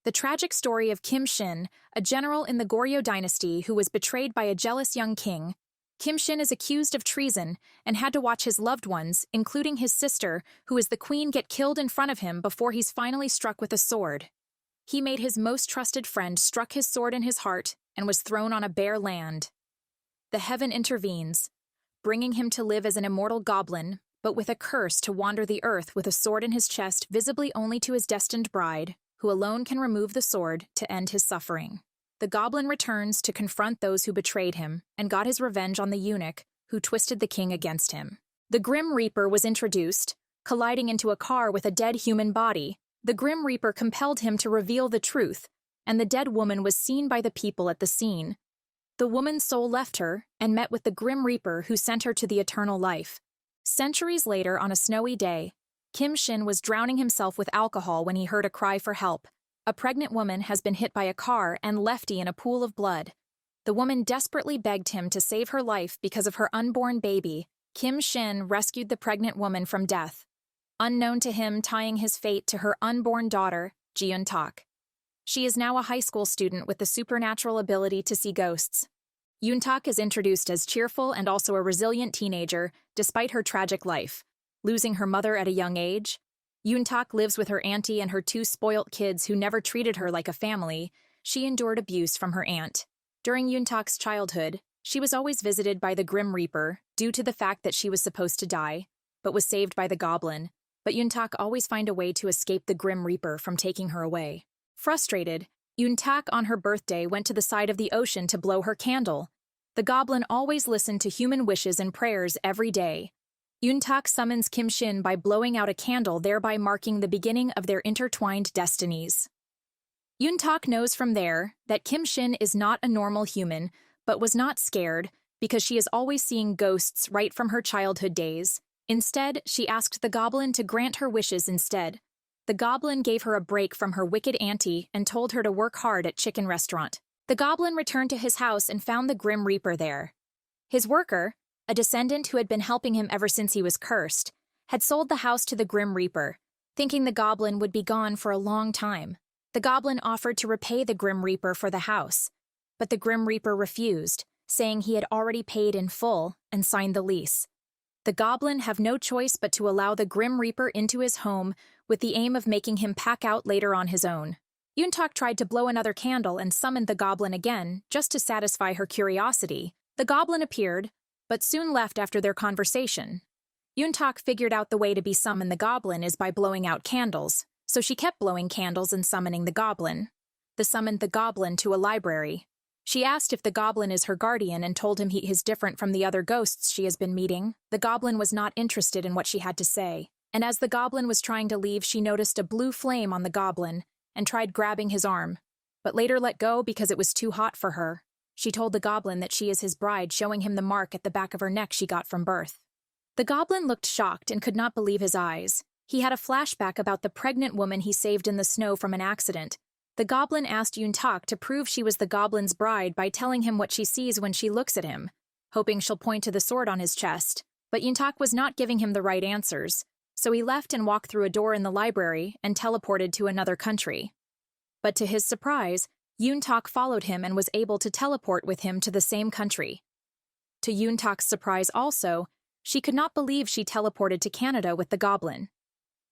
The tragic story of Kim Shin, a general in the Goryeo dynasty who was betrayed by a jealous young king. Kim Shin is accused of treason and had to watch his loved ones, including his sister, who is the queen, get killed in front of him before he's finally struck with a sword. He made his most trusted friend struck his sword in his heart and was thrown on a bare land. The heaven intervenes, bringing him to live as an immortal goblin, but with a curse to wander the earth with a sword in his chest visibly only to his destined bride, who alone can remove the sword to end his suffering. The goblin returns to confront those who betrayed him and got his revenge on the eunuch who twisted the king against him. The Grim Reaper was introduced, colliding into a car with a dead human body. The Grim Reaper compelled him to reveal the truth, and the dead woman was seen by the people at the scene. The woman's soul left her and met with the Grim Reaper, who sent her to the eternal life. Centuries later, on a snowy day, Kim Shin was drowning himself with alcohol when he heard a cry for help. A pregnant woman has been hit by a car and left in a pool of blood. The woman desperately begged him to save her life because of her unborn baby. Kim Shin rescued the pregnant woman from death, unknown to him, tying his fate to her unborn daughter, Yoon-tak. She is now a high school student with the supernatural ability to see ghosts. Yoon-tak is introduced as cheerful and also a resilient teenager, despite her tragic life. Losing her mother at a young age, Yoon-tak lives with her auntie and her two spoilt kids who never treated her like a family. She endured abuse from her aunt. During Yoon-tak's childhood, she was always visited by the Grim Reaper due to the fact that she was supposed to die, but was saved by the goblin. But Yoon-tak always find a way to escape the Grim Reaper from taking her away. Frustrated, Yoon-tak on her birthday went to the side of the ocean to blow her candle. The goblin always listened to human wishes and prayers every day. Yoon-tak summons Kim Shin by blowing out a candle, thereby marking the beginning of their intertwined destinies. Yoon-tak knows from there that Kim Shin is not a normal human, but was not scared because she is always seeing ghosts right from her childhood days. Instead, she asked the goblin to grant her wishes instead. The goblin gave her a break from her wicked auntie and told her to work hard at chicken restaurant. The goblin returned to his house and found the Grim Reaper there. His worker, a descendant who had been helping him ever since he was cursed, had sold the house to the Grim Reaper, thinking the goblin would be gone for a long time. The goblin offered to repay the Grim Reaper for the house, but the Grim Reaper refused, saying he had already paid in full and signed the lease. The goblin have no choice but to allow the Grim Reaper into his home with the aim of making him pack out later on his own. Yoon-tak tried to blow another candle and summoned the goblin again, just to satisfy her curiosity. The goblin appeared, but soon left after their conversation. Yoon-tak figured out the way to be summon the goblin is by blowing out candles, so she kept blowing candles and summoning the goblin. Summoned the goblin to a library. She asked if the goblin is her guardian and told him he is different from the other ghosts she has been meeting. The goblin was not interested in what she had to say, and as the goblin was trying to leave, she noticed a blue flame on the goblin and tried grabbing his arm, but later let go because it was too hot for her. She told the goblin that she is his bride, showing him the mark at the back of her neck she got from birth. The goblin looked shocked and could not believe his eyes. He had a flashback about the pregnant woman he saved in the snow from an accident. The goblin asked Yoon-tak to prove she was the goblin's bride by telling him what she sees when she looks at him, hoping she'll point to the sword on his chest. But Yoon-tak was not giving him the right answers, so he left and walked through a door in the library and teleported to another country. But to his surprise, Yoon-tak followed him and was able to teleport with him to the same country. To Yoon-tak's surprise also, she could not believe she teleported to Canada with the goblin.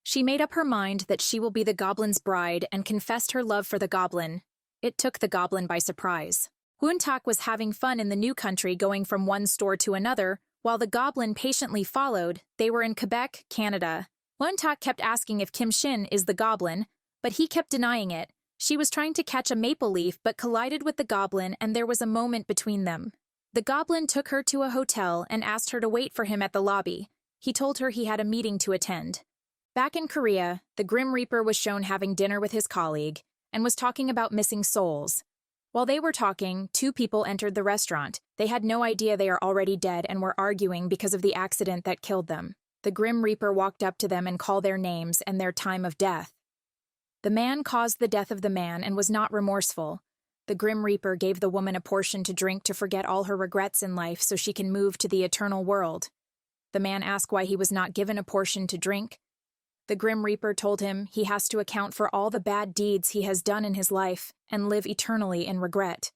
She made up her mind that she will be the goblin's bride and confessed her love for the goblin. It took the goblin by surprise. Yoon-tak was having fun in the new country, going from one store to another, while the goblin patiently followed. They were in Quebec, Canada. Yoon-tak kept asking if Kim Shin is the goblin, but he kept denying it. She was trying to catch a maple leaf but collided with the goblin, and there was a moment between them. The goblin took her to a hotel and asked her to wait for him at the lobby. He told her he had a meeting to attend. Back in Korea, the Grim Reaper was shown having dinner with his colleague and was talking about missing souls. While they were talking, two people entered the restaurant. They had no idea they are already dead and were arguing because of the accident that killed them. The Grim Reaper walked up to them and called their names and their time of death. The man caused the death of the man and was not remorseful. The Grim Reaper gave the woman a portion to drink to forget all her regrets in life so she can move to the eternal world. The man asked why he was not given a portion to drink. The Grim Reaper told him he has to account for all the bad deeds he has done in his life and live eternally in regret.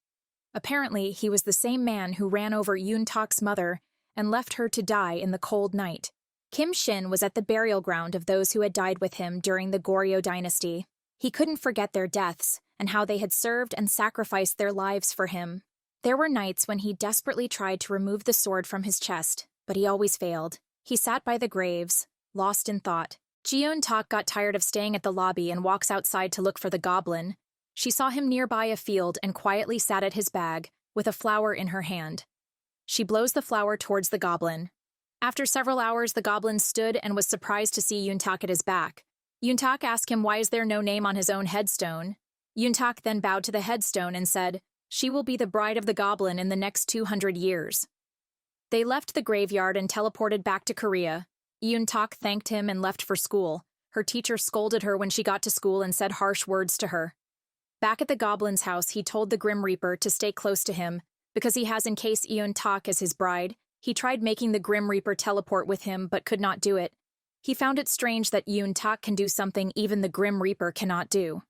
Apparently, he was the same man who ran over Yoon-tak's mother and left her to die in the cold night. Kim Shin was at the burial ground of those who had died with him during the Goryeo dynasty. He couldn't forget their deaths and how they had served and sacrificed their lives for him. There were nights when he desperately tried to remove the sword from his chest, but he always failed. He sat by the graves, lost in thought. Yoon-tak got tired of staying at the lobby and walks outside to look for the goblin. She saw him nearby a field and quietly sat at his bag, with a flower in her hand. She blows the flower towards the goblin. After several hours, the goblin stood and was surprised to see Yoon-tak at his back. Yoon-tak asked him why is there no name on his own headstone. Yoon-tak then bowed to the headstone and said, "She will be the bride of the goblin in the next 200 years. They left the graveyard and teleported back to Korea. Yoon-tak thanked him and left for school. Her teacher scolded her when she got to school and said harsh words to her. Back at the goblin's house, he told the Grim Reaper to stay close to him, because he has encased Yoon-tak as his bride. He tried making the Grim Reaper teleport with him, but could not do it. He found it strange that Yoon-tak can do something even the Grim Reaper cannot do.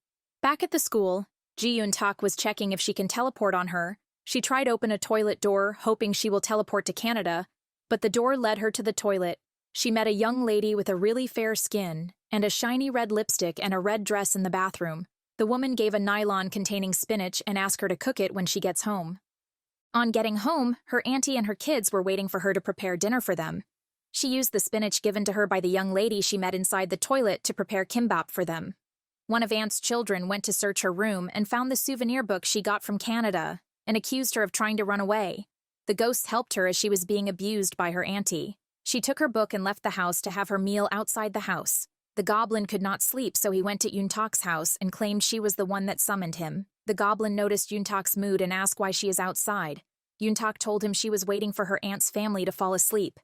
Back at the school, Yoon-tak was checking if she can teleport on her. She tried open a toilet door, hoping she will teleport to Canada, but the door led her to the toilet. She met a young lady with a really fair skin, and a shiny red lipstick and a red dress in the bathroom. The woman gave a nylon containing spinach and asked her to cook it when she gets home. On getting home, her auntie and her kids were waiting for her to prepare dinner for them. She used the spinach given to her by the young lady she met inside the toilet to prepare kimbap for them. One of Aunt's children went to search her room and found the souvenir book she got from Canada and accused her of trying to run away. The ghosts helped her as she was being abused by her auntie. She took her book and left the house to have her meal outside the house. The goblin could not sleep, so he went to Yoon-tak's house and claimed she was the one that summoned him. The goblin noticed Yoon-tak's mood and asked why she is outside. Yoon-tak told him she was waiting for her aunt's family to fall asleep.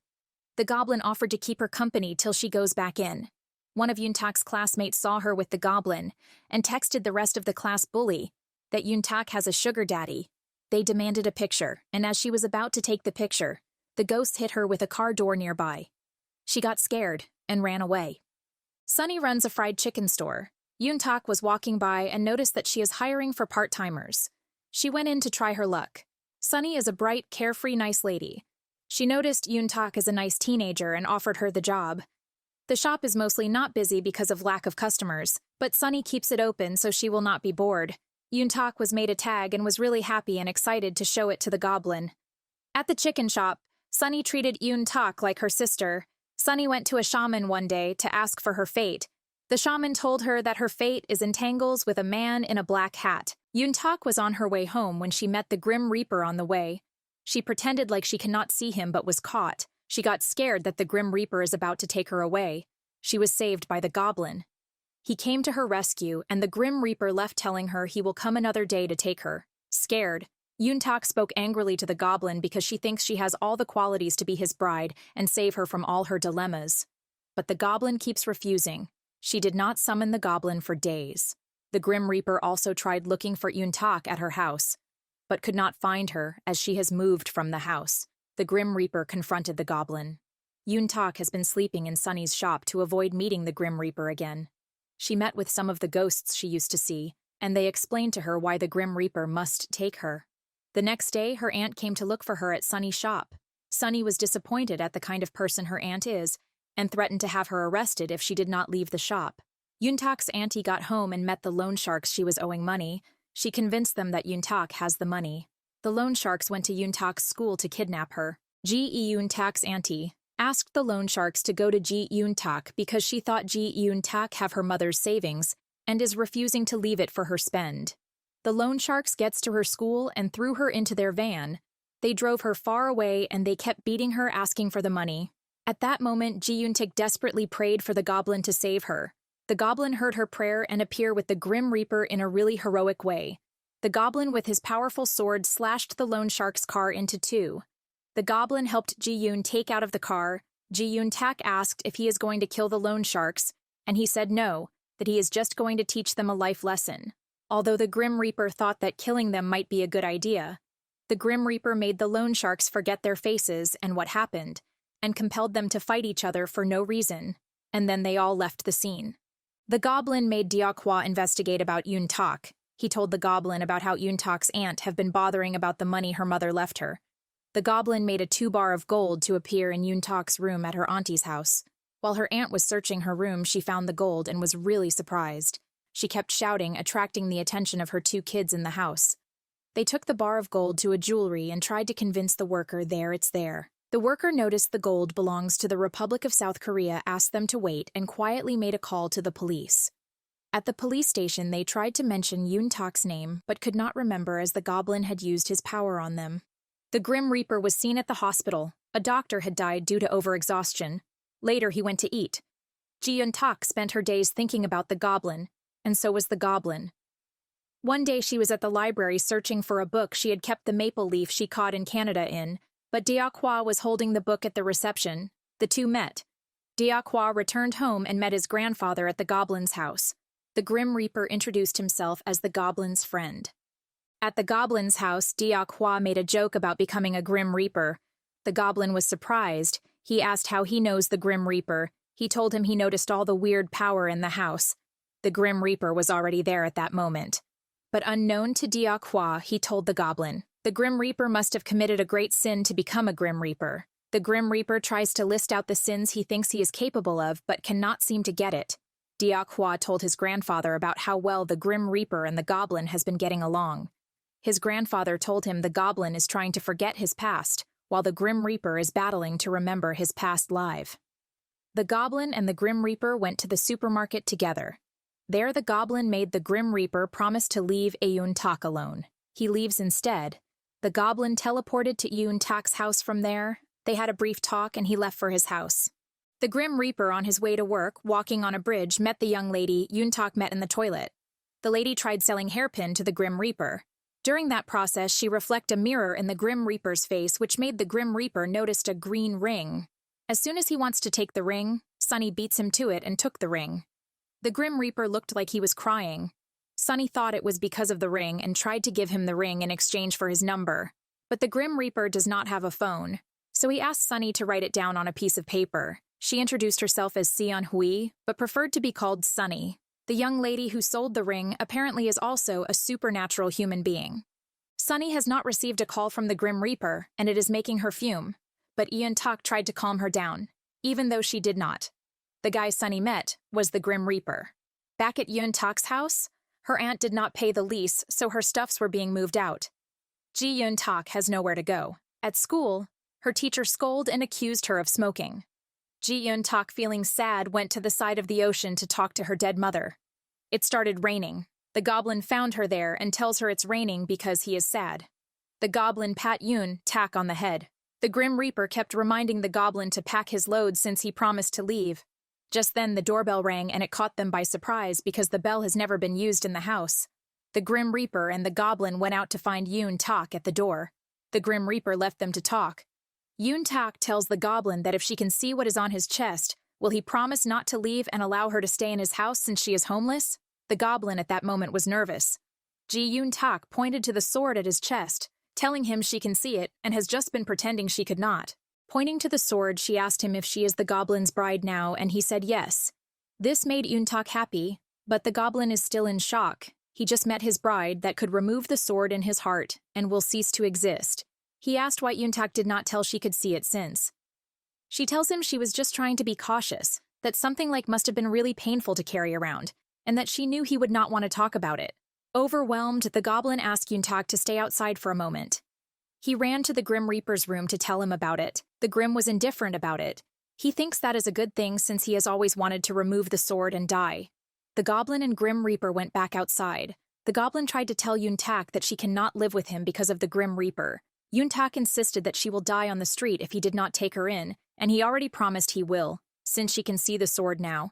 The goblin offered to keep her company till she goes back in. One of Yoon-tak's classmates saw her with the goblin and texted the rest of the class bully that Yoon-tak has a sugar daddy. They demanded a picture, and as she was about to take the picture, the ghost hit her with a car door nearby. She got scared and ran away. Sunny runs a fried chicken store. Yoon-tak was walking by and noticed that she is hiring for part-timers. She went in to try her luck. Sunny is a bright, carefree, nice lady. She noticed Yoon-tak is a nice teenager and offered her the job. The shop is mostly not busy because of lack of customers, but Sunny keeps it open so she will not be bored. Yoon-tak was made a tag and was really happy and excited to show it to the goblin. At the chicken shop, Sunny treated Yoon-tak like her sister. Sunny went to a shaman one day to ask for her fate. The shaman told her that her fate is entangles with a man in a black hat. Yoon-tak was on her way home when she met the Grim Reaper on the way. She pretended like she cannot see him but was caught. She got scared that the Grim Reaper is about to take her away. She was saved by the goblin. He came to her rescue, and the Grim Reaper left telling her he will come another day to take her. Scared, Yoon-tak spoke angrily to the goblin because she thinks she has all the qualities to be his bride and save her from all her dilemmas. But the goblin keeps refusing. She did not summon the goblin for days. The Grim Reaper also tried looking for Yoon-tak at her house, but could not find her as she has moved from the house. The Grim Reaper confronted the goblin. Yoon-tak has been sleeping in Sunny's shop to avoid meeting the Grim Reaper again. She met with some of the ghosts she used to see, and they explained to her why the Grim Reaper must take her. The next day, her aunt came to look for her at Sunny's shop. Sunny was disappointed at the kind of person her aunt is, and threatened to have her arrested if she did not leave the shop. Yoon-tak's auntie got home and met the loan sharks she was owing money. She convinced them that Yoon-tak has the money. The loan sharks went to Yoon-tak's school to kidnap her. Yoon-tak's auntie asked the loan sharks to go to Yoon-tak because she thought Yoon-tak have her mother's savings and is refusing to leave it for her spend. The loan sharks gets to her school and threw her into their van. They drove her far away and they kept beating her asking for the money. At that moment, Yoon-tak desperately prayed for the goblin to save her. The goblin heard her prayer and appeared with the Grim Reaper in a really heroic way. The goblin with his powerful sword slashed the loan shark's car into two. The goblin helped Ji-yoon take out of the car. Yoon-tak asked if he is going to kill the loan sharks, and he said no, that he is just going to teach them a life lesson. Although the Grim Reaper thought that killing them might be a good idea, the Grim Reaper made the loan sharks forget their faces and what happened, and compelled them to fight each other for no reason. and then they all left the scene. The goblin made Dokkaebi investigate about Yoon Tak. He told the goblin about how Yoon Tak's aunt have been bothering about the money her mother left her. The goblin made a 2 bar of gold to appear in Yoon Tak's room at her auntie's house. While her aunt was searching her room, she found the gold and was really surprised. She kept shouting, attracting the attention of her 2 kids in the house. They took the bar of gold to a jewelry and tried to convince the worker it's there. The worker noticed the gold belongs to the Republic of South Korea, asked them to wait, and quietly made a call to the police. At the police station, they tried to mention Yoon Tak's name, but could not remember as the goblin had used his power on them. The Grim Reaper was seen at the hospital. A doctor had died due to overexhaustion. Later, he went to eat. Yoon Tak spent her days thinking about the goblin, and so was the goblin. One day she was at the library searching for a book she had kept the maple leaf she caught in Canada in, but Dokkaebi was holding the book at the reception. The two met. Dokkaebi returned home and met his grandfather at the goblin's house. The Grim Reaper introduced himself as the goblin's friend. At the goblin's house, Dokkaebi made a joke about becoming a Grim Reaper. The goblin was surprised. He asked how he knows the Grim Reaper. He told him he noticed all the weird power in the house. The Grim Reaper was already there at that moment. But unknown to Dokkaebi, he told the goblin, the Grim Reaper must have committed a great sin to become a Grim Reaper. The Grim Reaper tries to list out the sins he thinks he is capable of, but cannot seem to get it. Dokkaebi told his grandfather about how well the Grim Reaper and the goblin has been getting along. His grandfather told him the goblin is trying to forget his past, while the Grim Reaper is battling to remember his past life. The goblin and the Grim Reaper went to the supermarket together. There the goblin made the Grim Reaper promise to leave Yoon Tak alone. He leaves instead. The goblin teleported to Yoon Tak's house from there. They had a brief talk and he left for his house. The Grim Reaper, on his way to work, walking on a bridge, met the young lady Yoon Tak met in the toilet. The lady tried selling hairpin to the Grim Reaper. During that process, she reflected a mirror in the Grim Reaper's face, which made the Grim Reaper notice a green ring. As soon as he wants to take the ring, Sunny beats him to it and took the ring. The Grim Reaper looked like he was crying. Sunny thought it was because of the ring and tried to give him the ring in exchange for his number. But the Grim Reaper does not have a phone, so he asked Sunny to write it down on a piece of paper. She introduced herself as Seon Hui, but preferred to be called Sunny. The young lady who sold the ring apparently is also a supernatural human being. Sunny has not received a call from the Grim Reaper, and it is making her fume. But Yoon Tak tried to calm her down, even though she did not. The guy Sunny met was the Grim Reaper. Back at Yoon Tak's house, her aunt did not pay the lease, so her stuffs were being moved out. Yoon Tak has nowhere to go. At school, her teacher scolded and accused her of smoking. Yoon Tak, feeling sad, went to the side of the ocean to talk to her dead mother. It started raining. The goblin found her there and tells her it's raining because he is sad. The goblin pat Yoon Tak on the head. The Grim Reaper kept reminding the goblin to pack his load since he promised to leave. Just then the doorbell rang and it caught them by surprise because the bell has never been used in the house. The Grim Reaper and the goblin went out to find Yoon Tak at the door. The Grim Reaper left them to talk. Yoon Tak tells the goblin that if she can see what is on his chest, will he promise not to leave and allow her to stay in his house since she is homeless? The goblin at that moment was nervous. Yoon Tak pointed to the sword at his chest, telling him she can see it and has just been pretending she could not. Pointing to the sword, she asked him if she is the goblin's bride now, and he said yes. This made Yoon Tak happy, but the goblin is still in shock. He just met his bride that could remove the sword in his heart and will cease to exist. He asked why Yoon Tak did not tell she could see it since. She tells him she was just trying to be cautious, that something like must have been really painful to carry around, and that she knew he would not want to talk about it. Overwhelmed, the goblin asked Yoon Tak to stay outside for a moment. He ran to the Grim Reaper's room to tell him about it. The Grim was indifferent about it. He thinks that is a good thing since he has always wanted to remove the sword and die. The goblin and Grim Reaper went back outside. The goblin tried to tell Yoon Tak that she cannot live with him because of the Grim Reaper. Yoon Tak insisted that she will die on the street if he did not take her in, and he already promised he will, since she can see the sword now.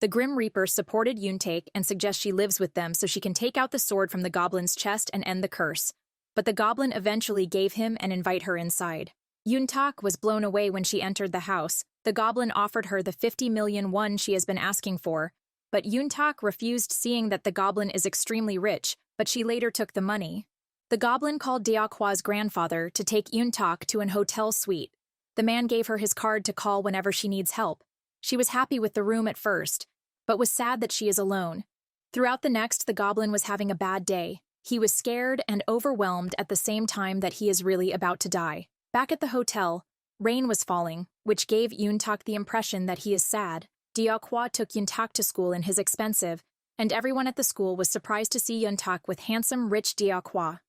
The Grim Reaper supported Yoon Tak and suggests she lives with them so she can take out the sword from the goblin's chest and end the curse. But the goblin eventually gave him and invite her inside. Yoon Tak was blown away when she entered the house. The goblin offered her the 50 million won she has been asking for, but Yoon Tak refused, seeing that the goblin is extremely rich, but she later took the money. The goblin called Dokkaebi's grandfather to take Yoon Tak to an hotel suite. The man gave her his card to call whenever she needs help. She was happy with the room at first, but was sad that she is alone. Throughout the next, the goblin was having a bad day. He was scared and overwhelmed at the same time that he is really about to die. Back at the hotel, rain was falling, which gave Yoontak the impression that he is sad. Deokwa took Yoontak to school in his expensive, and everyone at the school was surprised to see Yoontak with handsome, rich Deokwa.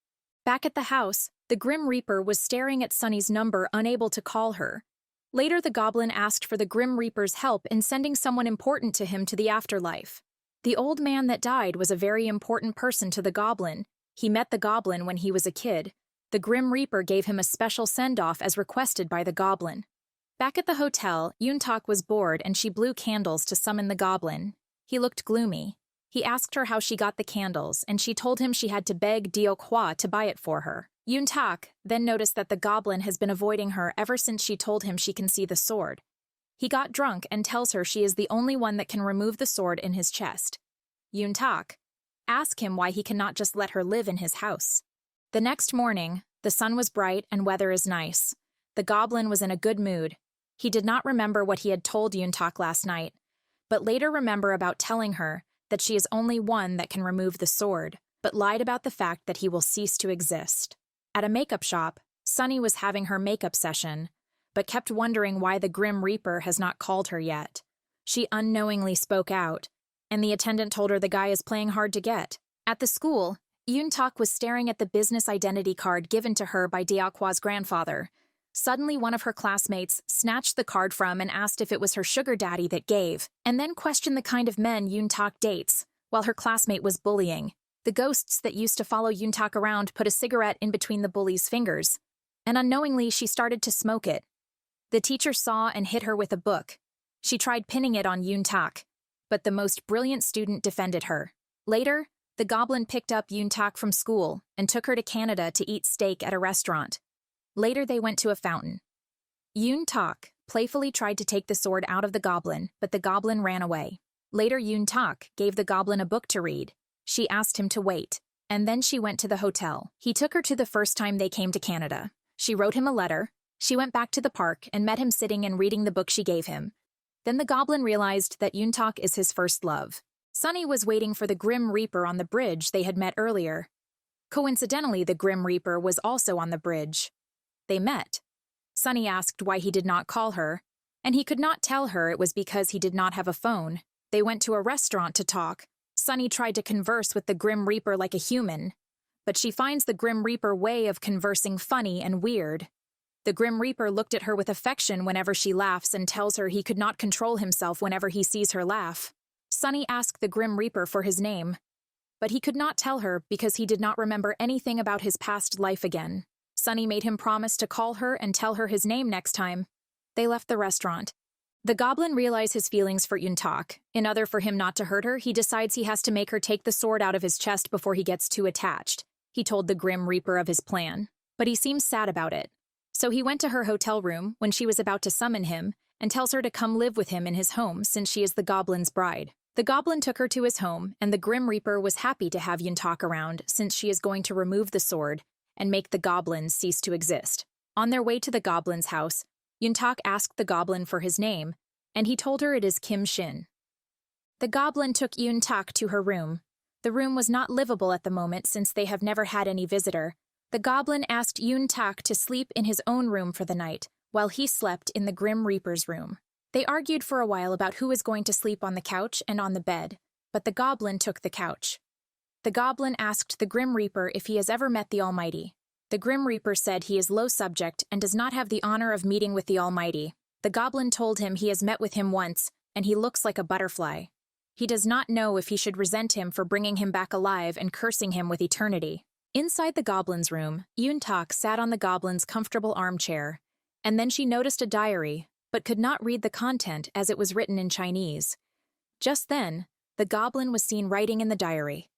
Back at the house, the Grim Reaper was staring at Sunny's number, unable to call her. Later, the goblin asked for the Grim Reaper's help in sending someone important to him to the afterlife. The old man that died was a very important person to the goblin. He met the goblin when he was a kid. The Grim Reaper gave him a special send-off as requested by the goblin. Back at the hotel, Yoontak was bored and she blew candles to summon the goblin. He looked gloomy. He asked her how she got the candles, and she told him she had to beg Deokwa to buy it for her. Yoontak then noticed that the goblin has been avoiding her ever since she told him she can see the sword. He got drunk and tells her she is the only one that can remove the sword in his chest. Yoontak asks him why he cannot just let her live in his house. The next morning, the sun was bright and weather is nice. The goblin was in a good mood. He did not remember what he had told Yoontak last night, but later remember about telling her that she is only one that can remove the sword, but lied about the fact that he will cease to exist. At a makeup shop, Sunny was having her makeup session, but kept wondering why the Grim Reaper has not called her yet. She unknowingly spoke out, and the attendant told her the guy is playing hard to get. At the school, Yoontak was staring at the business identity card given to her by Deokwa's grandfather. Suddenly, one of her classmates snatched the card from and asked if it was her sugar daddy that gave, and then questioned the kind of men Yoontak dates, while her classmate was bullying. The ghosts that used to follow Yoontak around put a cigarette in between the bully's fingers, and unknowingly she started to smoke it. The teacher saw and hit her with a book. She tried pinning it on Yoontak, but the most brilliant student defended her. Later, the goblin picked up Yoontak from school and took her to Canada to eat steak at a restaurant. Later, they went to a fountain. Yoontak playfully tried to take the sword out of the goblin, but the goblin ran away. Later, Yoontak gave the goblin a book to read. She asked him to wait, and then she went to the hotel. He took her to the first time they came to Canada. She wrote him a letter. She went back to the park and met him sitting and reading the book she gave him. Then the goblin realized that Yoontak is his first love. Sunny was waiting for the Grim Reaper on the bridge they had met earlier. Coincidentally, the Grim Reaper was also on the bridge. They met. Sunny asked why he did not call her, and he could not tell her it was because he did not have a phone. They went to a restaurant to talk. Sunny tried to converse with the Grim Reaper like a human, but she finds the Grim Reaper way of conversing funny and weird. The Grim Reaper looked at her with affection whenever she laughs and tells her he could not control himself whenever he sees her laugh. Sunny asked the Grim Reaper for his name, but he could not tell her because he did not remember anything about his past life again. Sunny made him promise to call her and tell her his name next time. They left the restaurant. The goblin realized his feelings for Yoontak. In order for him not to hurt her, he decides he has to make her take the sword out of his chest before he gets too attached. He told the Grim Reaper of his plan, but he seems sad about it. So he went to her hotel room when she was about to summon him and tells her to come live with him in his home since she is the goblin's bride. The goblin took her to his home, and the Grim Reaper was happy to have Yoontak around since she is going to remove the sword and make the goblin cease to exist. On their way to the goblin's house, Yoontak asked the goblin for his name, and he told her it is Kim Shin. The goblin took Yoontak to her room. The room was not livable at the moment since they have never had any visitor. The goblin asked Yoontak to sleep in his own room for the night, while he slept in the Grim Reaper's room. They argued for a while about who was going to sleep on the couch and on the bed, but the goblin took the couch. The goblin asked the Grim Reaper if he has ever met the Almighty. The Grim Reaper said he is low subject and does not have the honor of meeting with the Almighty. The goblin told him he has met with him once, and he looks like a butterfly. He does not know if he should resent him for bringing him back alive and cursing him with eternity. Inside the goblin's room, Yoontak sat on the goblin's comfortable armchair, and then she noticed a diary, but could not read the content as it was written in Chinese. Just then, the goblin was seen writing in the diary.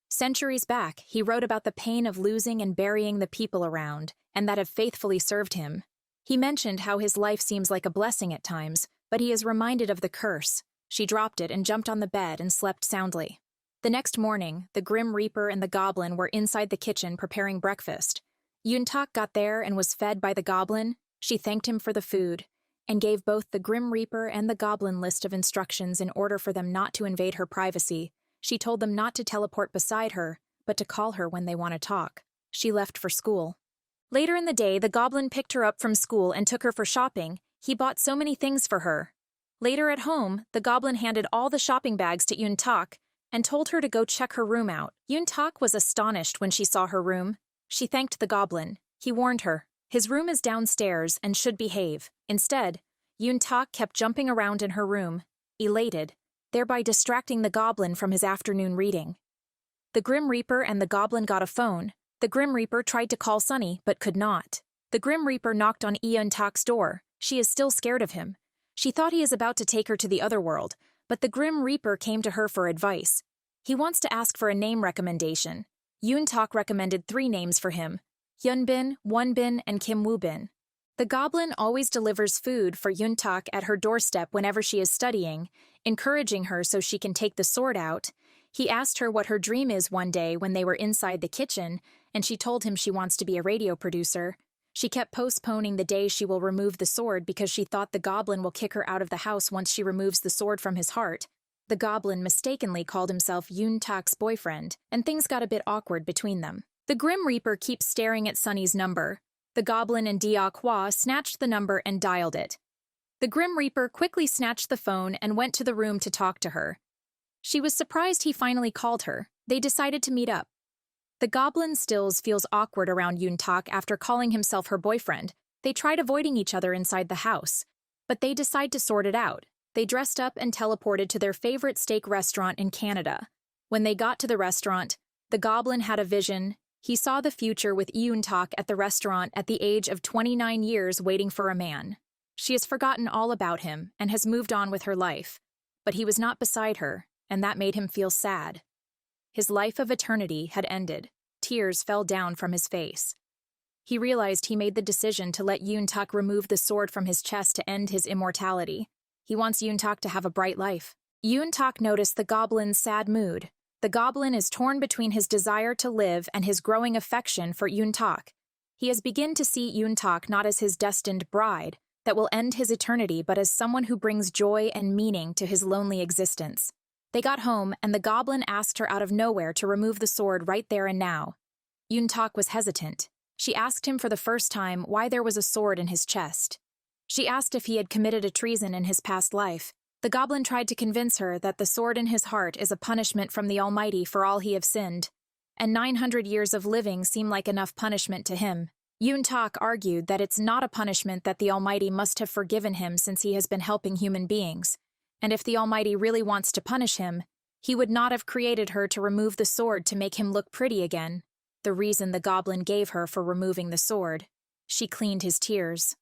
Centuries back, he wrote about the pain of losing and burying the people around, and that have faithfully served him. He mentioned how his life seems like a blessing at times, but he is reminded of the curse. She dropped it and jumped on the bed and slept soundly. The next morning, the Grim Reaper and the goblin were inside the kitchen preparing breakfast. Yoontak got there and was fed by the goblin. She thanked him for the food, and gave both the Grim Reaper and the Goblin list of instructions in order for them not to invade her privacy. She told them not to teleport beside her, but to call her when they want to talk. She left for school. Later in the day, the Goblin picked her up from school and took her for shopping. He bought so many things for her. Later at home, the Goblin handed all the shopping bags to Yoon Tak and told her to go check her room out. Yoon Tak was astonished when she saw her room. She thanked the Goblin. He warned her. His room is downstairs and should behave. Instead, Yoon Tak kept jumping around in her room, elated, thereby distracting the Goblin from his afternoon reading. The Grim Reaper and the Goblin got a phone. The Grim Reaper tried to call Sunny, but could not. The Grim Reaper knocked on Yoon Tak's door. She is still scared of him. She thought he is about to take her to the other world, but the Grim Reaper came to her for advice. He wants to ask for a name recommendation. Yoon Tak recommended 3 names for him: Hyunbin, Wonbin, and Kim Woobin. The Goblin always delivers food for Yoon Tak at her doorstep whenever she is studying, encouraging her so she can take the sword out. He asked her what her dream is one day when they were inside the kitchen, and she told him she wants to be a radio producer. She kept postponing the day she will remove the sword because she thought the Goblin will kick her out of the house once she removes the sword from his heart. The Goblin mistakenly called himself Yoon Tak's boyfriend, and things got a bit awkward between them. The Grim Reaper keeps staring at Sunny's number. The Goblin and Dia Kwa snatched the number and dialed it. The Grim Reaper quickly snatched the phone and went to the room to talk to her. She was surprised he finally called her. They decided to meet up. The Goblin still feels awkward around Yoon Tak after calling himself her boyfriend. They tried avoiding each other inside the house, but they decide to sort it out. They dressed up and teleported to their favorite steak restaurant in Canada. When they got to the restaurant, the Goblin had a vision. He saw the future with Yoon Tak at the restaurant at the age of 29 years waiting for a man. She has forgotten all about him and has moved on with her life, but he was not beside her, and that made him feel sad. His life of eternity had ended. Tears fell down from his face. He realized he made the decision to let Yoon Tak remove the sword from his chest to end his immortality. He wants Yoon Tak to have a bright life. Yoon Tak noticed the Goblin's sad mood. The Goblin is torn between his desire to live and his growing affection for Yoon Tak. He has begun to see Yoon Tak not as his destined bride that will end his eternity, but as someone who brings joy and meaning to his lonely existence. They got home, and the Goblin asked her out of nowhere to remove the sword right there and now. Yoon Tak was hesitant. She asked him for the first time why there was a sword in his chest. She asked if he had committed a treason in his past life. The Goblin tried to convince her that the sword in his heart is a punishment from the Almighty for all he have sinned, and 900 years of living seem like enough punishment to him. Yoon Tak argued that it's not a punishment, that the Almighty must have forgiven him since he has been helping human beings. And if the Almighty really wants to punish him, he would not have created her to remove the sword to make him look pretty again. The reason the Goblin gave her for removing the sword. She cleaned his tears.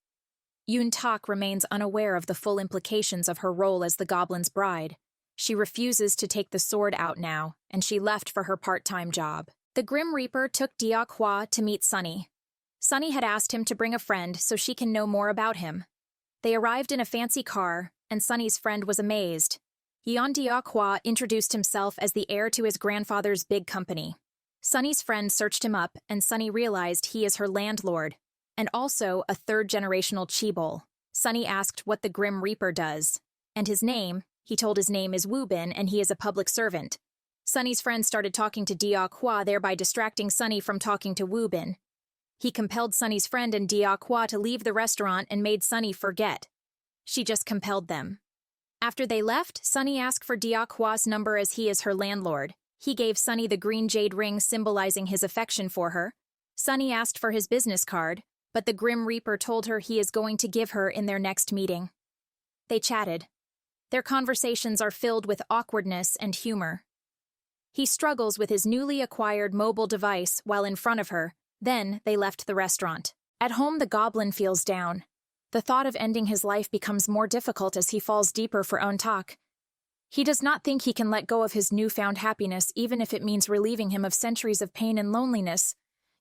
Yoon Tak remains unaware of the full implications of her role as the Goblin's bride. She refuses to take the sword out now, and she left for her part-time job. The Grim Reaper took Dia Kwa to meet Sunny. Sunny had asked him to bring a friend so she can know more about him. They arrived in a fancy car, and Sunny's friend was amazed. Yeon Dia Kwa introduced himself as the heir to his grandfather's big company. Sunny's friend searched him up, and Sunny realized he is her landlord, and also a third-generational Chibol. Sunny asked what the Grim Reaper does, and his name. He told his name is Woobin, and he is a public servant. Sunny's friend started talking to Dia Kwa, thereby distracting Sunny from talking to Woobin. He compelled Sunny's friend and Dia Kwa to leave the restaurant and made Sunny forget. She just compelled them. After they left, Sunny asked for Dia Kwa's number as he is her landlord. He gave Sunny the green jade ring symbolizing his affection for her. Sunny asked for his business card, but the Grim Reaper told her he is going to give her in their next meeting. They chatted. Their conversations are filled with awkwardness and humor. He struggles with his newly acquired mobile device while in front of her. Then they left the restaurant. At home, the Goblin feels down. The thought of ending his life becomes more difficult as he falls deeper for Yoon Tak. He does not think he can let go of his newfound happiness, even if it means relieving him of centuries of pain and loneliness.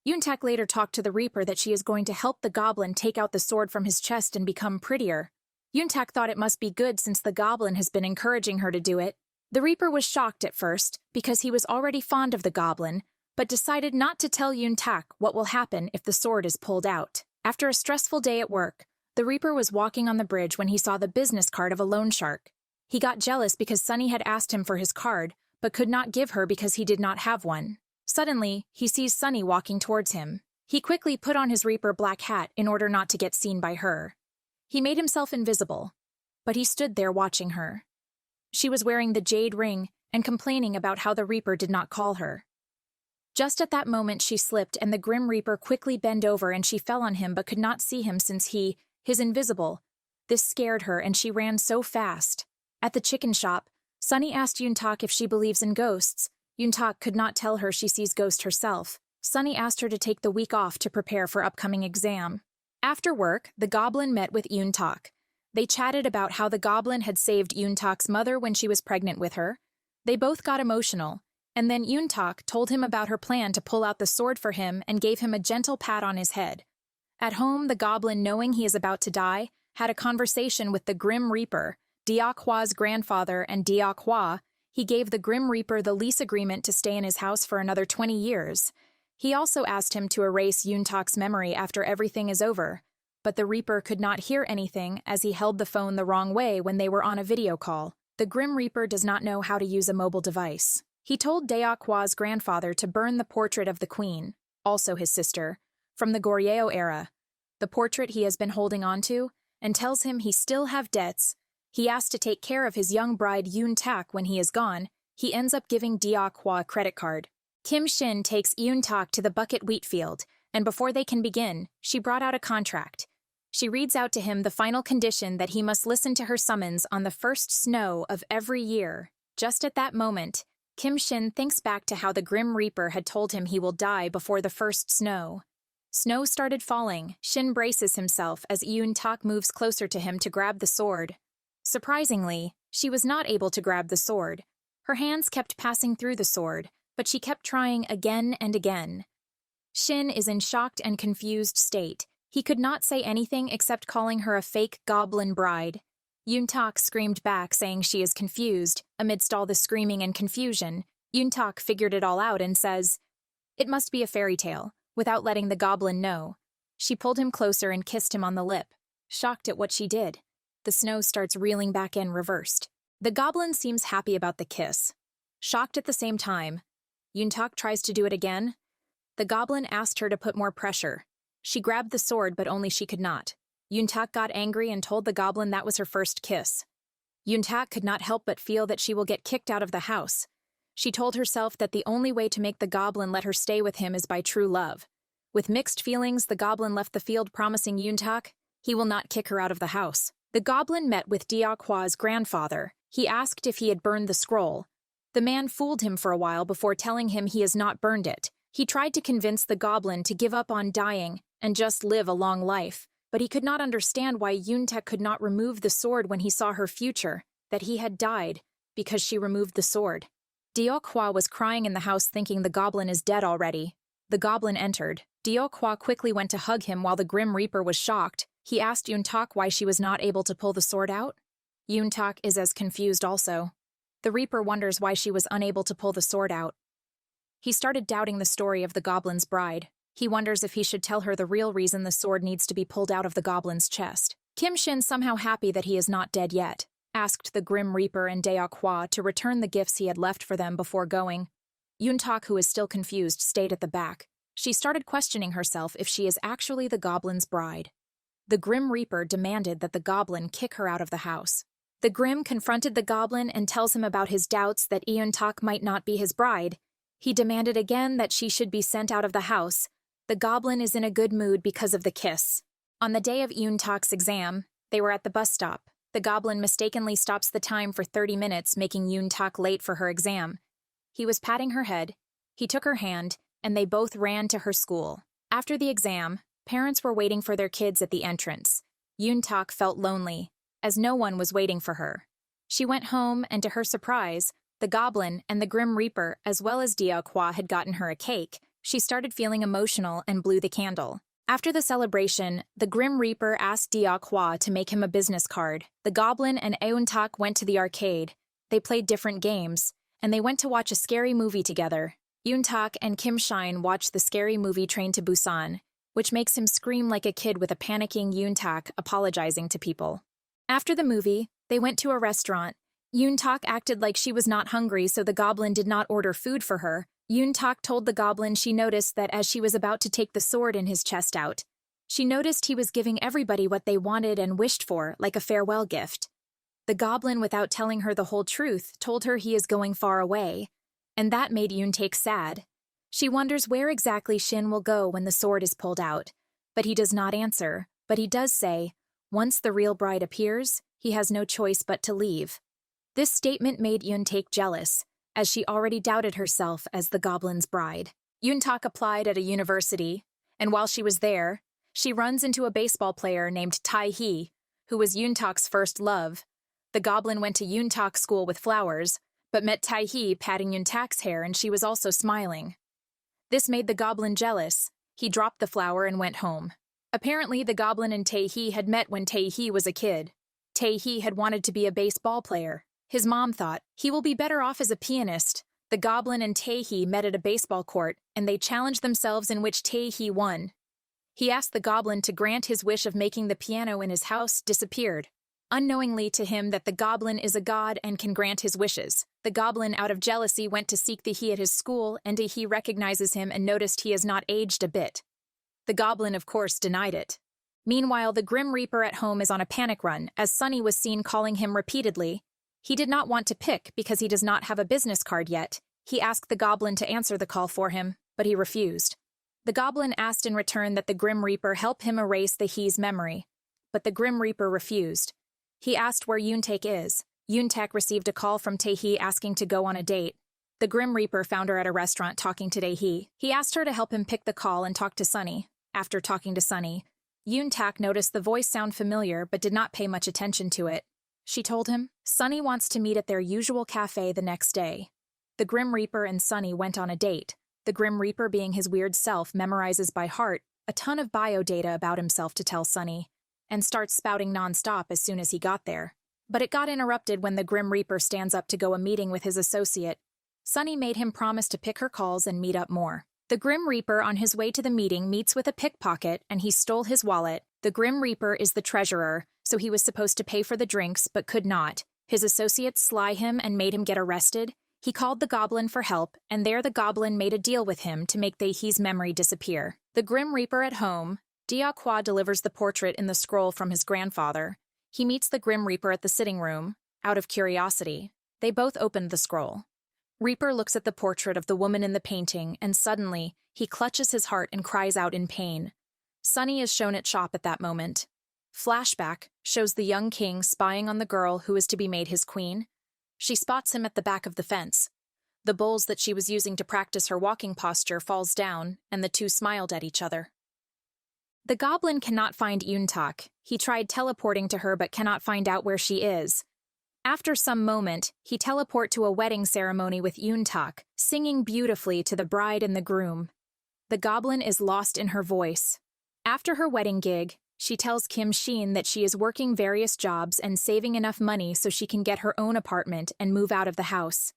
Yoon Tak later talked to the Reaper that she is going to help the Goblin take out the sword from his chest and become prettier. Yoon Tak thought it must be good since the Goblin has been encouraging her to do it. The Reaper was shocked at first because he was already fond of the Goblin, but decided not to tell Yoon Tak what will happen if the sword is pulled out. After a stressful day at work, The Reaper was walking on the bridge when he saw the business card of a loan shark. He got jealous because Sunny had asked him for his card, but could not give her because he did not have one. Suddenly, he sees Sunny walking towards him. He quickly put on his Reaper black hat in order not to get seen by her. He made himself invisible, but he stood there watching her. She was wearing the jade ring and complaining about how the Reaper did not call her. Just at that moment she slipped and the Grim Reaper quickly bent over and she fell on him but could not see him since his invisible. This scared her and she ran so fast. At the chicken shop, Sunny asked Yoontak if she believes in ghosts. Yoontak could not tell her she sees ghosts herself. Sunny asked her to take the week off to prepare for upcoming exam. After work, the goblin met with Yoontak. They chatted about how the goblin had saved Yoontak's mother when she was pregnant with her. They both got emotional, and then Yoontak told him about her plan to pull out the sword for him and gave him a gentle pat on his head. At home, the goblin, knowing he is about to die, had a conversation with the Grim Reaper, Deok-hwa's grandfather, and Deok-hwa. He gave the Grim Reaper the lease agreement to stay in his house for another 20 years. He also asked him to erase Yoontak's memory after everything is over, but the Reaper could not hear anything as he held the phone the wrong way when they were on a video call. The Grim Reaper does not know how to use a mobile device. He told Deok-hwa's grandfather to burn the portrait of the queen, also his sister, from the Goryeo era, the portrait he has been holding on to, and tells him he still have debts. He asks to take care of his young bride Yoontak when he is gone. He ends up giving Deok-hwa a credit card. Kim Shin takes Yoontak to the bucket wheat field, and before they can begin, she brought out a contract. She reads out to him the final condition that he must listen to her summons on the first snow of every year. Just at that moment, Kim Shin thinks back to how the Grim Reaper had told him he will die before the first snow. Snow started falling. Shin braces himself as Yoontak moves closer to him to grab the sword. Surprisingly, she was not able to grab the sword. Her hands kept passing through the sword, but she kept trying again and again. Shin is in shocked and confused state. He could not say anything except calling her a fake goblin bride. Yoontak screamed back, saying she is confused. Amidst all the screaming and confusion, Yoontak figured it all out and says, "It must be a fairy tale," without letting the goblin know. She pulled him closer and kissed him on the lip. Shocked at what she did, the snow starts reeling back in reversed. The goblin seems happy about the kiss. Shocked at the same time, Yoontak tries to do it again. The goblin asked her to put more pressure. She grabbed the sword, but only she could not. Yoontak got angry and told the goblin that was her first kiss. Yoontak could not help but feel that she will get kicked out of the house. She told herself that the only way to make the goblin let her stay with him is by true love. With mixed feelings, the goblin left the field, promising Yoontak he will not kick her out of the house. The goblin met with Deok-hwa's grandfather. He asked if he had burned the scroll. The man fooled him for a while before telling him he has not burned it. He tried to convince the goblin to give up on dying and just live a long life, but he could not understand why Yoontak could not remove the sword when he saw her future, that he had died because she removed the sword. Deok-hwa was crying in the house thinking the goblin is dead already. The goblin entered. Deok-hwa quickly went to hug him while the Grim Reaper was shocked. He asked Yoontak why she was not able to pull the sword out. Yoontak is as confused also. The Reaper wonders why she was unable to pull the sword out. He started doubting the story of the goblin's bride. He wonders if he should tell her the real reason the sword needs to be pulled out of the goblin's chest. Kim Shin, somehow happy that he is not dead yet, asked the Grim Reaper and Deok-hwa to return the gifts he had left for them before going. Yoontak, who is still confused, stayed at the back. She started questioning herself if she is actually the goblin's bride. The Grim Reaper demanded that the goblin kick her out of the house. The Grim confronted the goblin and tells him about his doubts that Yoontak might not be his bride. He demanded again that she should be sent out of the house. The goblin is in a good mood because of the kiss. On the day of Yoontak's exam, they were at the bus stop. The goblin mistakenly stops the time for 30 minutes, making Yoontak late for her exam. He was patting her head. He took her hand, and they both ran to her school. After the exam, parents were waiting for their kids at the entrance. Yoontak felt lonely, as no one was waiting for her. She went home, and to her surprise, the goblin and the Grim Reaper, as well as Deok-hwa, had gotten her a cake. She started feeling emotional and blew the candle. After the celebration, the Grim Reaper asked Deok-hwa to make him a business card. The goblin and Yoontak went to the arcade. They played different games, and they went to watch a scary movie together. Yoontak and Kim Shin watched the scary movie Train to Busan. which makes him scream like a kid with a panicking Yoon-tak apologizing to people. After the movie, they went to a restaurant. Yoon-tak acted like she was not hungry, so the goblin did not order food for her. Yoon-tak told the goblin she noticed that as she was about to take the sword in his chest out, she noticed he was giving everybody what they wanted and wished for, like a farewell gift. The goblin, without telling her the whole truth, told her he is going far away, and that made Yoon-tak sad. She wonders where exactly Shin will go when the sword is pulled out, but he does not answer, but he does say, once the real bride appears, he has no choice but to leave. This statement made Yoon-tak jealous, as she already doubted herself as the goblin's bride. Yoon-tak applied at a university, and while she was there, she runs into a baseball player named Tae-hee, who was Yoon-tak's first love. The goblin went to Yoon-tak's school with flowers, but met Tae-hee patting Yoon-tak's hair, and she was also smiling. This made the goblin jealous. He dropped the flower and went home. Apparently, the goblin and Tae-hee had met when Tae-hee was a kid. Tae-hee had wanted to be a baseball player. His mom thought, he will be better off as a pianist. The goblin and Tae-hee met at a baseball court, and they challenged themselves, in which Tae-hee won. He asked the goblin to grant his wish of making the piano in his house disappeared, unknowingly to him that the goblin is a god and can grant his wishes. The goblin, out of jealousy, went to seek Tae-hee at his school, and Tae-hee recognizes him and noticed he has not aged a bit. The goblin, of course, denied it. Meanwhile, the Grim Reaper at home is on a panic run, as Sunny was seen calling him repeatedly. He did not want to pick because he does not have a business card yet. He asked the goblin to answer the call for him, but he refused. The goblin asked in return that the Grim Reaper help him erase Tae-hee's memory, but the Grim Reaper refused. He asked where Yoon-tak is. Yoon-tak received a call from Tae-hee asking to go on a date. The Grim Reaper found her at a restaurant talking to Tae-hee. He asked her to help him pick the call and talk to Sunny. After talking to Sunny, Yoon-tak noticed the voice sound familiar but did not pay much attention to it. She told him, Sunny wants to meet at their usual cafe the next day. The Grim Reaper and Sunny went on a date. The Grim Reaper, being his weird self, memorizes by heart a ton of bio data about himself to tell Sunny, and starts spouting non-stop as soon as he got there. But it got interrupted when the Grim Reaper stands up to go a meeting with his associate. Sunny made him promise to pick her calls and meet up more. The Grim Reaper, on his way to the meeting, meets with a pickpocket, and he stole his wallet. The Grim Reaper is the treasurer, so he was supposed to pay for the drinks but could not. His associates sly him and made him get arrested. He called the goblin for help, and there the goblin made a deal with him to make Tae-hee's memory disappear. The Grim Reaper at home, Deok-hwa delivers the portrait in the scroll from his grandfather. He meets the Grim Reaper at the sitting room. Out of curiosity, they both opened the scroll. Reaper looks at the portrait of the woman in the painting, and suddenly, he clutches his heart and cries out in pain. Sunny is shown at shop at that moment. Flashback shows the young king spying on the girl who is to be made his queen. She spots him at the back of the fence. The bowls that she was using to practice her walking posture falls down, and the two smiled at each other. The goblin cannot find Yoon-tak. He tried teleporting to her but cannot find out where she is. After some moment, he teleport to a wedding ceremony with Yoon-tak, singing beautifully to the bride and the groom. The goblin is lost in her voice. After her wedding gig, she tells Kim Shin that she is working various jobs and saving enough money so she can get her own apartment and move out of the house.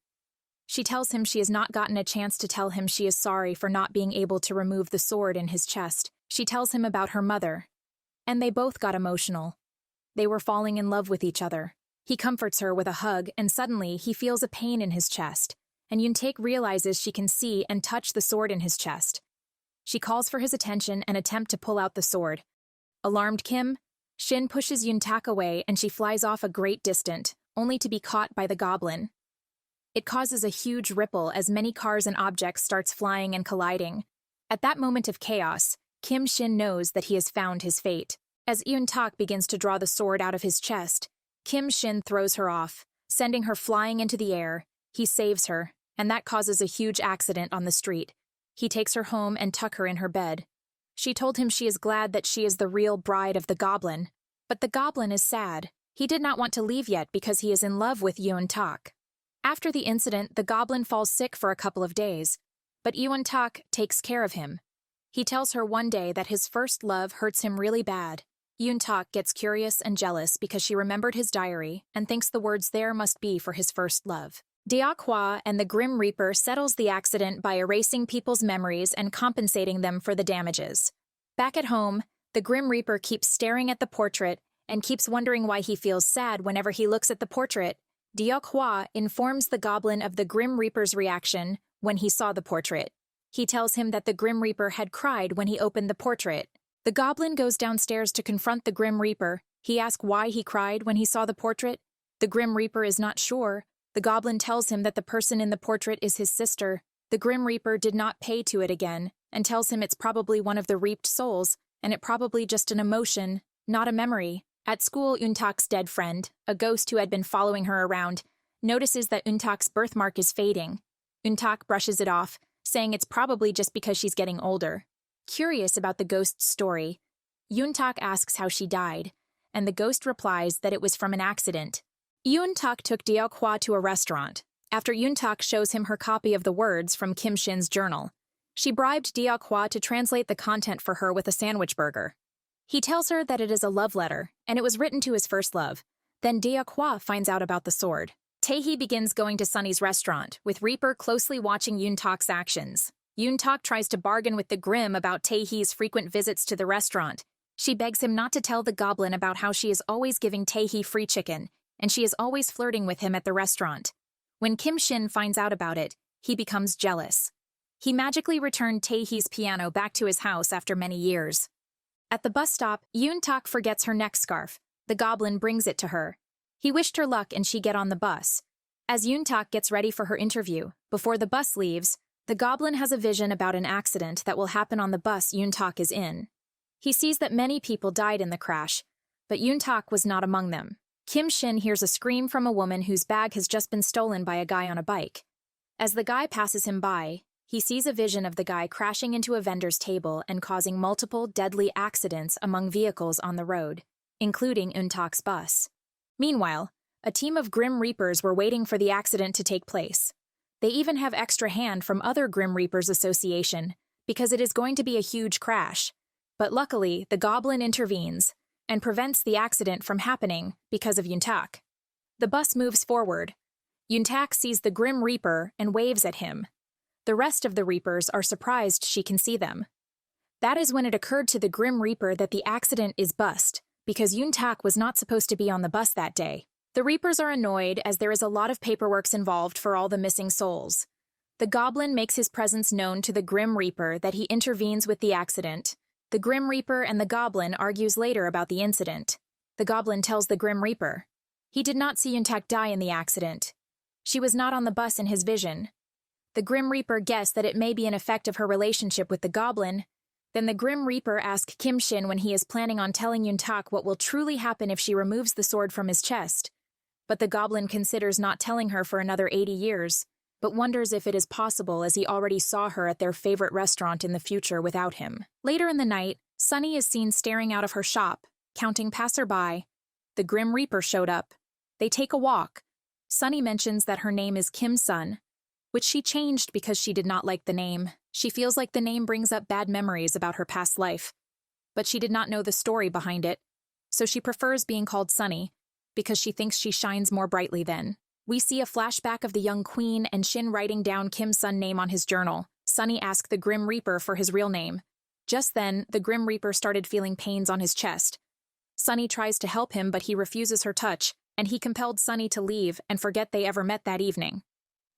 She tells him she has not gotten a chance to tell him she is sorry for not being able to remove the sword in his chest. She tells him about her mother. And they both got emotional. They were falling in love with each other. He comforts her with a hug, and suddenly he feels a pain in his chest, and Yoon-tak realizes she can see and touch the sword in his chest. She calls for his attention and attempts to pull out the sword. Alarmed Kim, Shin pushes Yoon-tak away and she flies off a great distance, only to be caught by the goblin. It causes a huge ripple as many cars and objects starts flying and colliding. At that moment of chaos, Kim Shin knows that he has found his fate. As Yoon-tak begins to draw the sword out of his chest, Kim Shin throws her off, sending her flying into the air. He saves her, and that causes a huge accident on the street. He takes her home and tucks her in her bed. She told him she is glad that she is the real bride of the goblin, but the goblin is sad. He did not want to leave yet because he is in love with Yoon-tak. After the incident, the goblin falls sick for a couple of days, but Yoon-tak takes care of him. He tells her one day that his first love hurts him really bad. Yoon-tak gets curious and jealous because she remembered his diary and thinks the words there must be for his first love. Deok-hwa and the Grim Reaper settles the accident by erasing people's memories and compensating them for the damages. Back at home, the Grim Reaper keeps staring at the portrait and keeps wondering why he feels sad whenever he looks at the portrait. Dokkaebi informs the goblin of the Grim Reaper's reaction when he saw the portrait. He tells him that the Grim Reaper had cried when he opened the portrait. The goblin goes downstairs to confront the Grim Reaper. He asks why he cried when he saw the portrait. The Grim Reaper is not sure. The goblin tells him that the person in the portrait is his sister. The Grim Reaper did not pay to it again and tells him it's probably one of the reaped souls, and it probably just an emotion, not a memory. At school, Untak's dead friend, a ghost who had been following her around, notices that Untak's birthmark is fading. Untak brushes it off, saying it's probably just because she's getting older. Curious about the ghost's story, Untak asks how she died, and the ghost replies that it was from an accident. Untak took Dokkaebi to a restaurant, after Untak shows him her copy of the words from Kim Shin's journal. She bribed Dokkaebi to translate the content for her with a sandwich burger. He tells her that it is a love letter, and it was written to his first love. Then Dokkaebi finds out about the sword. Tae-hee begins going to Sunny's restaurant, with Reaper closely watching Untak's actions. Untak tries to bargain with the Grim about Tae-hee's frequent visits to the restaurant. She begs him not to tell the goblin about how she is always giving Tae-hee free chicken, and she is always flirting with him at the restaurant. When Kim Shin finds out about it, he becomes jealous. He magically returned Tae-hee's piano back to his house after many years. At the bus stop, Untak forgets her neck scarf. The goblin brings it to her. He wished her luck and she get on the bus. As Untak gets ready for her interview, before the bus leaves, the goblin has a vision about an accident that will happen on the bus Untak is in. He sees that many people died in the crash, but Untak was not among them. Kim Shin hears a scream from a woman whose bag has just been stolen by a guy on a bike. As the guy passes him by, he sees a vision of the guy crashing into a vendor's table and causing multiple deadly accidents among vehicles on the road, including Untak's bus. Meanwhile, a team of Grim Reapers were waiting for the accident to take place. They even have extra hand from other Grim Reapers Association, because it is going to be a huge crash. But luckily, the goblin intervenes and prevents the accident from happening because of Untak. The bus moves forward. Untak sees the Grim Reaper and waves at him. The rest of the Reapers are surprised she can see them. That is when it occurred to the Grim Reaper that the accident is bust, because Untak was not supposed to be on the bus that day. The Reapers are annoyed as there is a lot of paperwork involved for all the missing souls. The goblin makes his presence known to the Grim Reaper that he intervenes with the accident. The Grim Reaper and the goblin argues later about the incident. The goblin tells the Grim Reaper he did not see Untak die in the accident. She was not on the bus in his vision. The Grim Reaper guessed that it may be an effect of her relationship with the goblin. Then the Grim Reaper asks Kim Shin when he is planning on telling Untak what will truly happen if she removes the sword from his chest. But the goblin considers not telling her for another 80 years, but wonders if it is possible as he already saw her at their favorite restaurant in the future without him. Later in the night, Sunny is seen staring out of her shop, counting passerby. The Grim Reaper showed up. They take a walk. Sunny mentions that her name is Kim Sun, which she changed because she did not like the name. She feels like the name brings up bad memories about her past life. But she did not know the story behind it, so she prefers being called Sunny, because she thinks she shines more brightly then. We see a flashback of the young queen and Shin writing down Kim's son name on his journal. Sunny asked the Grim Reaper for his real name. Just then, the Grim Reaper started feeling pains on his chest. Sunny tries to help him, but he refuses her touch, and he compelled Sunny to leave and forget they ever met that evening.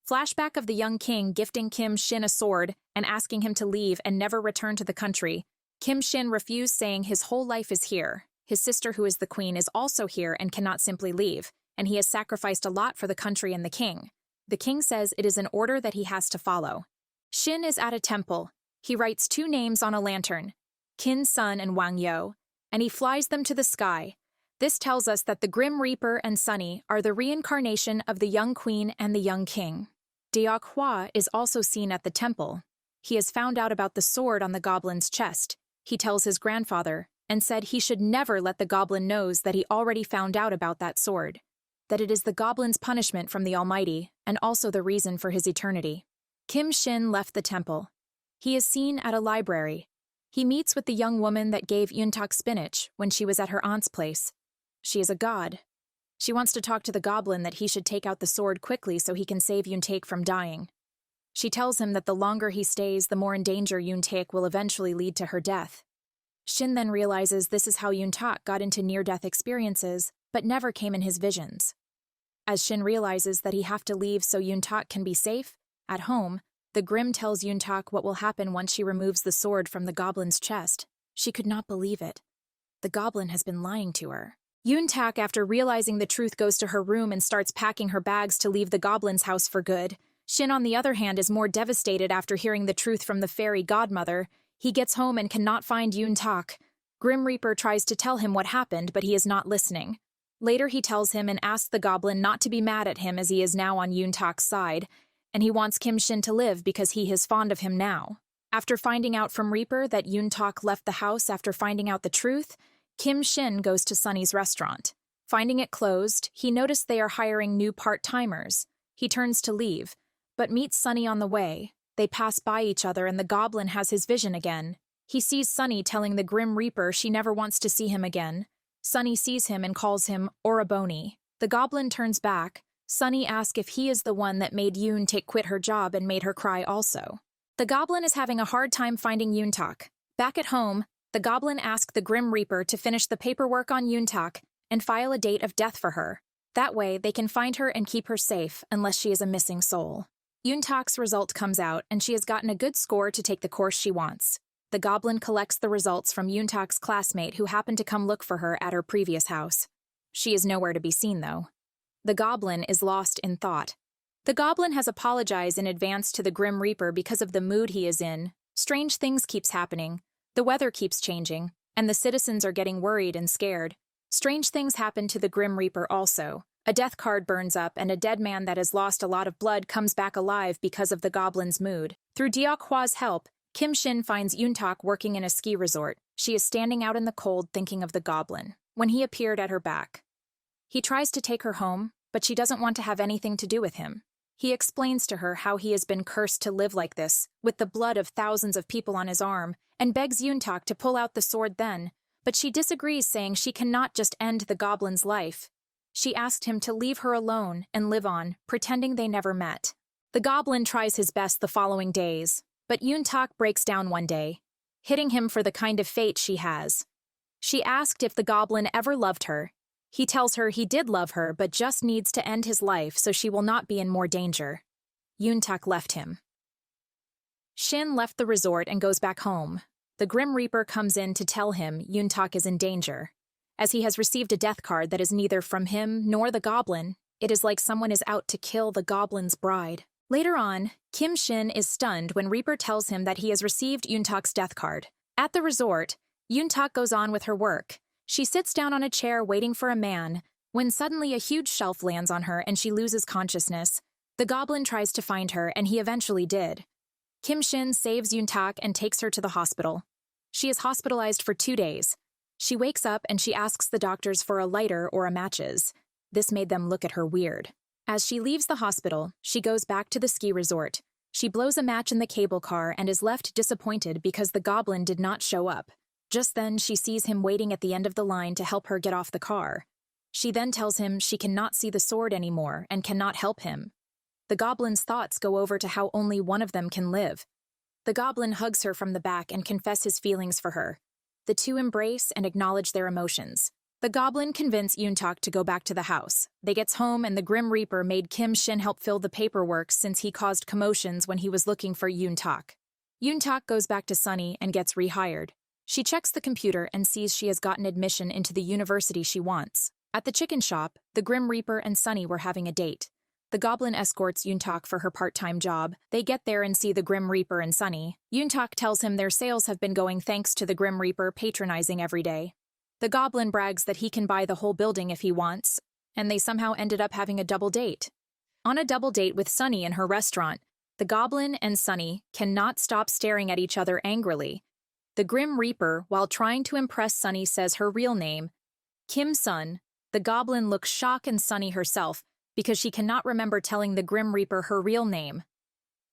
Flashback of the young king gifting Kim Shin a sword and asking him to leave and never return to the country. Kim Shin refused, saying his whole life is here. His sister, who is the queen, is also here and cannot simply leave, and he has sacrificed a lot for the country and the king. The king says it is an order that he has to follow. Shin is at a temple. He writes 2 names on a lantern, Kin Sun and Wang Yo, and he flies them to the sky. This tells us that the Grim Reaper and Sunny are the reincarnation of the young queen and the young king. Dokkaebi is also seen at the temple. He has found out about the sword on the goblin's chest. He tells his grandfather and said he should never let the goblin knows that he already found out about that sword, that it is the goblin's punishment from the Almighty and also the reason for his eternity. Kim Shin left the temple. He is seen at a library. He meets with the young woman that gave Untak spinach when she was at her aunt's place. She is a god. She wants to talk to the goblin that he should take out the sword quickly so he can save Untak from dying. She tells him that the longer he stays, the more in danger Untak will eventually lead to her death. Shin then realizes this is how Yoon-tak got into near-death experiences, but never came in his visions. As Shin realizes that he have to leave so Yoon-tak can be safe, at home, the Grimm tells Yoon-tak what will happen once she removes the sword from the goblin's chest. She could not believe it. The goblin has been lying to her. Yoon-tak, after realizing the truth, goes to her room and starts packing her bags to leave the goblin's house for good. Shin, on the other hand, is more devastated after hearing the truth from the fairy godmother. He gets home and cannot find Yoon-tak. Grim Reaper tries to tell him what happened, but he is not listening. Later he tells him and asks the goblin not to be mad at him as he is now on Yoon-tak's side, and he wants Kim Shin to live because he is fond of him now. After finding out from Reaper that Yoon-tak left the house after finding out the truth, Kim Shin goes to Sunny's restaurant. Finding it closed, he noticed they are hiring new part-timers. He turns to leave, but meets Sunny on the way. They pass by each other and the goblin has his vision again. He sees Sunny telling the Grim Reaper she never wants to see him again. Sunny sees him and calls him Oraboni. The goblin turns back. Sunny asks if he is the one that made Yoon take quit her job and made her cry also. The goblin is having a hard time finding Yoon-tak. Back at home, the goblin asks the Grim Reaper to finish the paperwork on Yoon-tak and file a date of death for her. That way, they can find her and keep her safe unless she is a missing soul. Yoon-tak's result comes out and she has gotten a good score to take the course she wants. The goblin collects the results from Yoon-tak's classmate who happened to come look for her at her previous house. She is nowhere to be seen, though. The goblin is lost in thought. The goblin has apologized in advance to the Grim Reaper because of the mood he is in. Strange things keeps happening. The weather keeps changing, and the citizens are getting worried and scared. Strange things happen to the Grim Reaper also. A death card burns up, and a dead man that has lost a lot of blood comes back alive because of the goblin's mood. Through Deok-hwa's help, Kim Shin finds Yoon-tak working in a ski resort. She is standing out in the cold thinking of the goblin, when he appeared at her back. He tries to take her home, but she doesn't want to have anything to do with him. He explains to her how he has been cursed to live like this, with the blood of thousands of people on his arm, and begs Yoon-tak to pull out the sword then, but she disagrees, saying she cannot just end the goblin's life. She asked him to leave her alone and live on, pretending they never met. The goblin tries his best the following days, but Yoon-tak breaks down one day, hitting him for the kind of fate she has. She asked if the goblin ever loved her. He tells her he did love her, but just needs to end his life so she will not be in more danger. Yoon-tak left him. Shin left the resort and goes back home. The Grim Reaper comes in to tell him Yoon-tak is in danger. As he has received a death card that is neither from him nor the goblin, it is like someone is out to kill the goblin's bride. Later on, Kim Shin is stunned when Reaper tells him that he has received Yoon-tak's death card. At the resort, Yoon-tak goes on with her work. She sits down on a chair waiting for a man, when suddenly a huge shelf lands on her and she loses consciousness. The goblin tries to find her, and he eventually did. Kim Shin saves Yoon-tak and takes her to the hospital. She is hospitalized for 2 days. She wakes up and she asks the doctors for a lighter or a matches. This made them look at her weird. As she leaves the hospital, she goes back to the ski resort. She blows a match in the cable car and is left disappointed because the goblin did not show up. Just then, she sees him waiting at the end of the line to help her get off the car. She then tells him she cannot see the sword anymore and cannot help him. The goblin's thoughts go over to how only one of them can live. The goblin hugs her from the back and confesses his feelings for her. The two embrace and acknowledge their emotions. The goblin convinces Yoon-tak to go back to the house. They gets home and the Grim Reaper made Kim Shin help fill the paperwork since he caused commotions when he was looking for Yoon-tak. Yoon-tak goes back to Sunny and gets rehired. She checks the computer and sees she has gotten admission into the university she wants. At the chicken shop, the Grim Reaper and Sunny were having a date. The goblin escorts Yoon-tak for her part-time job. They get there and see the Grim Reaper and Sunny. Yoon-tak tells him their sales have been going thanks to the Grim Reaper patronizing every day. The goblin brags that he can buy the whole building if he wants, and they somehow ended up having a double date. On a double date with Sunny in her restaurant, the goblin and Sunny cannot stop staring at each other angrily. The Grim Reaper, while trying to impress Sunny, says her real name, Kim Sun. The goblin looks shocked and Sunny herself, because she cannot remember telling the Grim Reaper her real name.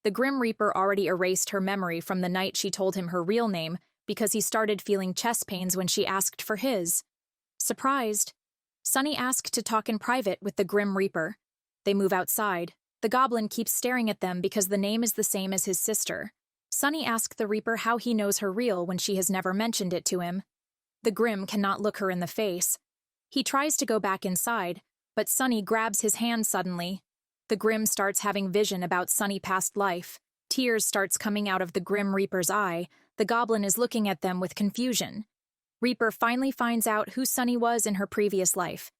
The Grim Reaper already erased her memory from the night she told him her real name because he started feeling chest pains when she asked for his. Surprised, Sunny asked to talk in private with the Grim Reaper. They move outside. The goblin keeps staring at them because the name is the same as his sister. Sunny asks the Reaper how he knows her real when she has never mentioned it to him. The Grim cannot look her in the face. He tries to go back inside, but Sunny grabs his hand suddenly. The Grim starts having vision about Sunny past life. Tears starts coming out of the Grim Reaper's eye. The Goblin is looking at them with confusion. Reaper finally finds out who Sunny was in her previous life.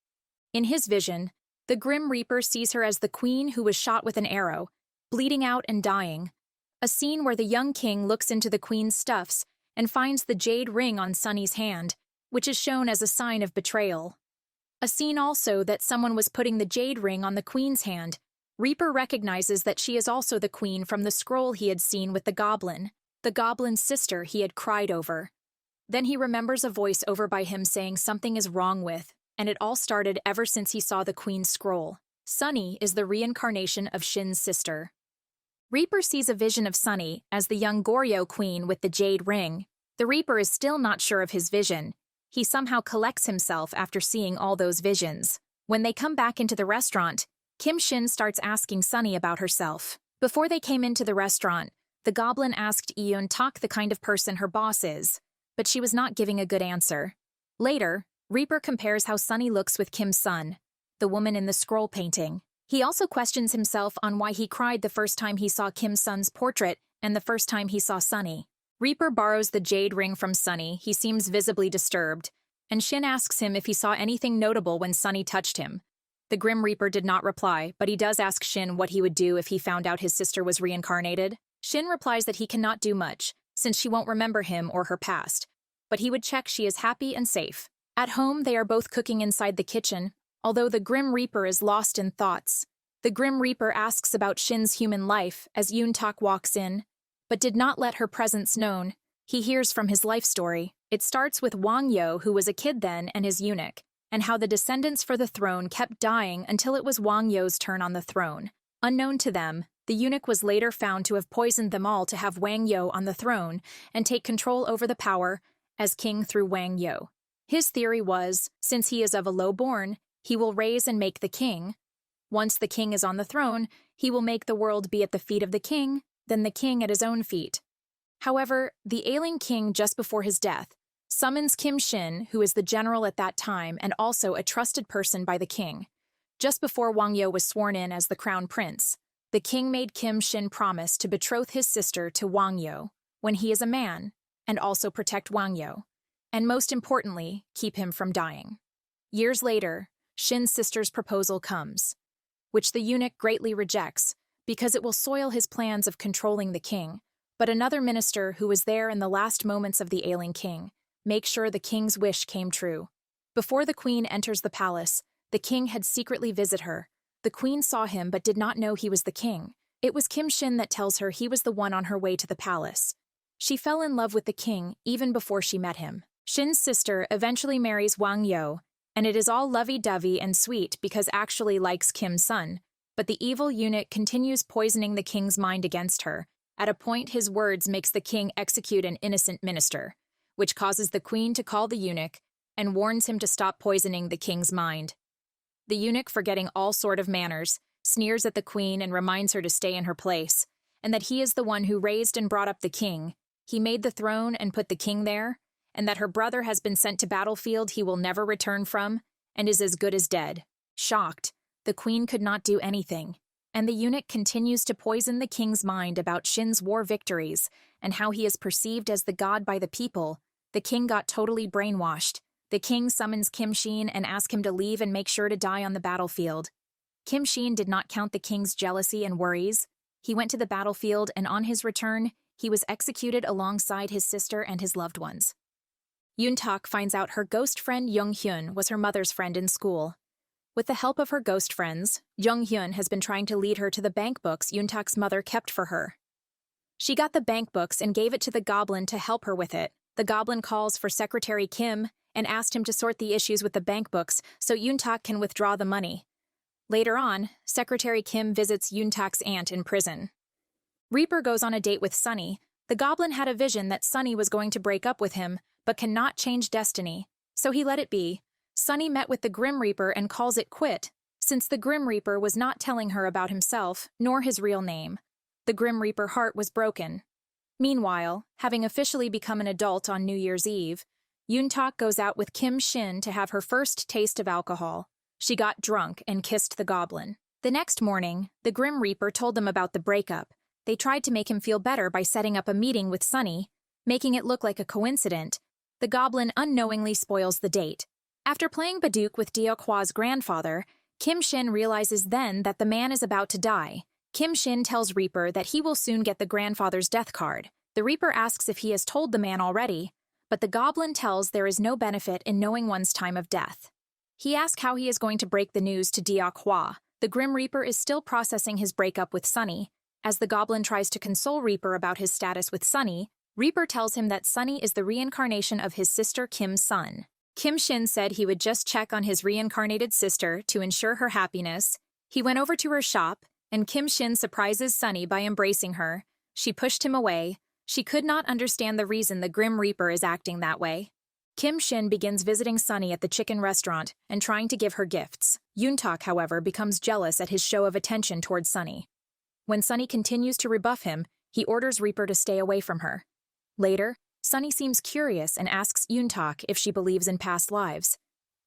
In his vision, the Grim Reaper sees her as the queen who was shot with an arrow, bleeding out and dying. A scene where the young king looks into the queen's stuffs and finds the jade ring on Sunny's hand, which is shown as a sign of betrayal. A scene also that someone was putting the jade ring on the queen's hand. Reaper recognizes that she is also the queen from the scroll he had seen with the goblin's sister he had cried over. Then he remembers a voice over by him saying something is wrong with, and it all started ever since he saw the queen's scroll. Sunny is the reincarnation of Shin's sister. Reaper sees a vision of Sunny as the young Goryo queen with the jade ring. The Reaper is still not sure of his vision. He somehow collects himself after seeing all those visions. When they come back into the restaurant, Kim Shin starts asking Sunny about herself. Before they came into the restaurant, the Goblin asked Yoon Tak the kind of person her boss is, but she was not giving a good answer. Later, Reaper compares how Sunny looks with Kim Sun, the woman in the scroll painting. He also questions himself on why he cried the first time he saw Kim Sun's portrait and the first time he saw Sunny. Reaper borrows the jade ring from Sunny. He seems visibly disturbed, and Shin asks him if he saw anything notable when Sunny touched him. The Grim Reaper did not reply, but he does ask Shin what he would do if he found out his sister was reincarnated. Shin replies that he cannot do much, since she won't remember him or her past, but he would check she is happy and safe. At home, they are both cooking inside the kitchen, although the Grim Reaper is lost in thoughts. The Grim Reaper asks about Shin's human life as Yoon Tak walks in, but did not let her presence known. He hears from his life story. It starts with Wang Yo, who was a kid then, and his eunuch, and how the descendants for the throne kept dying until it was Wang Yo's turn on the throne. Unknown to them, the eunuch was later found to have poisoned them all to have Wang Yo on the throne and take control over the power as king through Wang Yo. His theory was, since he is of a low born, he will raise and make the king. Once the king is on the throne, he will make the world be at the feet of the king, then the king at his own feet. However, the ailing king just before his death summons Kim Shin, who is the general at that time and also a trusted person by the king. Just before Wang Yo was sworn in as the crown prince, the king made Kim Shin promise to betroth his sister to Wang Yo when he is a man, and also protect Wang Yo, and most importantly, keep him from dying. Years later, Shin's sister's proposal comes, which the eunuch greatly rejects because it will soil his plans of controlling the king, but another minister who was there in the last moments of the ailing king makes sure the king's wish came true. Before the queen enters the palace, the king had secretly visited her. The queen saw him but did not know he was the king. It was Kim Shin that tells her he was the one on her way to the palace. She fell in love with the king even before she met him. Shin's sister eventually marries Wang Yo, and it is all lovey-dovey and sweet because actually likes Kim's son, but the evil eunuch continues poisoning the king's mind against her. At a point, his words makes the king execute an innocent minister, which causes the queen to call the eunuch and warns him to stop poisoning the king's mind. The eunuch, forgetting all sort of manners, sneers at the queen and reminds her to stay in her place, and that he is the one who raised and brought up the king. He made the throne and put the king there, and that her brother has been sent to battlefield he will never return from, and is as good as dead. Shocked, the queen could not do anything, and the eunuch continues to poison the king's mind about Shin's war victories and how he is perceived as the god by the people. The king got totally brainwashed. The king summons Kim Shin and asks him to leave and make sure to die on the battlefield. Kim Shin did not count the king's jealousy and worries. He went to the battlefield, and on his return, he was executed alongside his sister and his loved ones. Yoon Tak finds out her ghost friend Young Hyun was her mother's friend in school. With the help of her ghost friends, Young Hyun has been trying to lead her to the bank books Yoon Tak's mother kept for her. She got the bank books and gave it to the goblin to help her with it. The goblin calls for Secretary Kim and asked him to sort the issues with the bank books so Yoon Tak can withdraw the money. Later on, Secretary Kim visits Yoon Tak's aunt in prison. Reaper goes on a date with Sunny. The goblin had a vision that Sunny was going to break up with him, but cannot change destiny, so he let it be. Sunny met with the Grim Reaper and calls it quit, since the Grim Reaper was not telling her about himself, nor his real name. The Grim Reaper heart was broken. Meanwhile, having officially become an adult on New Year's Eve, Yoon-tak goes out with Kim Shin to have her first taste of alcohol. She got drunk and kissed the goblin. The next morning, the Grim Reaper told them about the breakup. They tried to make him feel better by setting up a meeting with Sunny, making it look like a coincidence. The goblin unknowingly spoils the date. After playing Baduk with Deokwa's grandfather, Kim Shin realizes then that the man is about to die. Kim Shin tells Reaper that he will soon get the grandfather's death card. The Reaper asks if he has told the man already, but the goblin tells there is no benefit in knowing one's time of death. He asks how he is going to break the news to Deokwa. The Grim Reaper is still processing his breakup with Sunny. As the goblin tries to console Reaper about his status with Sunny, Reaper tells him that Sunny is the reincarnation of his sister Kim's son. Kim Shin said he would just check on his reincarnated sister to ensure her happiness. He went over to her shop, and Kim Shin surprises Sunny by embracing her. She pushed him away. She could not understand the reason the Grim Reaper is acting that way. Kim Shin begins visiting Sunny at the chicken restaurant and trying to give her gifts. Yoon-tak, however, becomes jealous at his show of attention towards Sunny. When Sunny continues to rebuff him, he orders Reaper to stay away from her. Later, Sunny seems curious and asks Yoon-tak if she believes in past lives.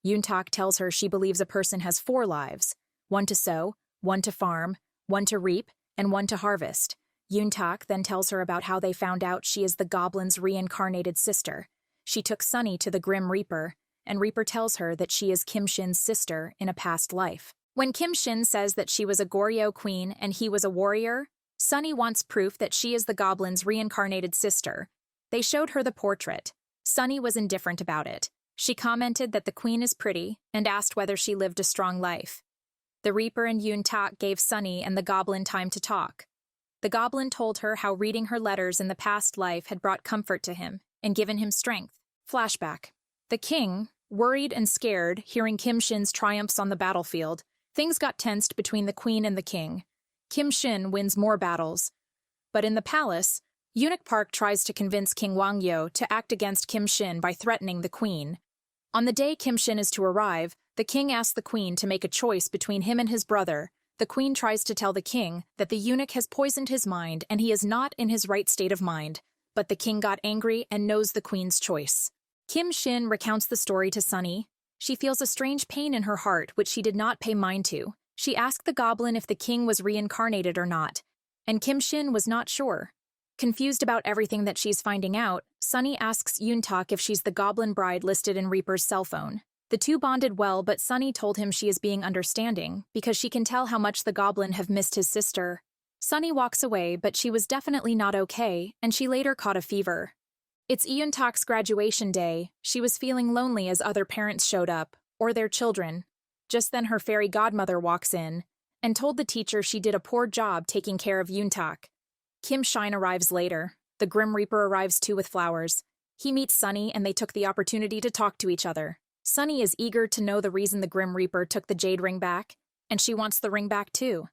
Yoon-tak tells her she believes a person has 4 lives, one to sow, one to farm, one to reap, and one to harvest. Yoon-tak then tells her about how they found out she is the goblin's reincarnated sister. She took Sunny to the Grim Reaper, and Reaper tells her that she is Kim Shin's sister in a past life. When Kim Shin says that she was a Goryeo queen and he was a warrior, Sunny wants proof that she is the goblin's reincarnated sister. They showed her the portrait. Sunny was indifferent about it. She commented that the queen is pretty and asked whether she lived a strong life. The Reaper and Yoon-tak gave Sunny and the goblin time to talk. The goblin told her how reading her letters in the past life had brought comfort to him and given him strength. Flashback. The king, worried and scared, hearing Kim Shin's triumphs on the battlefield, things got tensed between the queen and the king. Kim Shin wins more battles. But in the palace, Eunuch Park tries to convince King Wangyo to act against Kim Shin by threatening the queen. On the day Kim Shin is to arrive, the king asks the queen to make a choice between him and his brother. The queen tries to tell the king that the eunuch has poisoned his mind and he is not in his right state of mind, but the king got angry and knows the queen's choice. Kim Shin recounts the story to Sunny. She feels a strange pain in her heart which she did not pay mind to. She asked the goblin if the king was reincarnated or not, and Kim Shin was not sure. Confused about everything that she's finding out, Sunny asks Yoon-tak if she's the goblin bride listed in Reaper's cell phone. The two bonded well, but Sunny told him she is being understanding because she can tell how much the goblin have missed his sister. Sunny walks away, but she was definitely not okay, and she later caught a fever. It's Yoon-tak's graduation day. She was feeling lonely as other parents showed up, or their children. Just then her fairy godmother walks in and told the teacher she did a poor job taking care of Yoon-tak. Kim Shin arrives later. The Grim Reaper arrives too with flowers. He meets Sunny and they took the opportunity to talk to each other. Sunny is eager to know the reason the Grim Reaper took the jade ring back, and she wants the ring back too.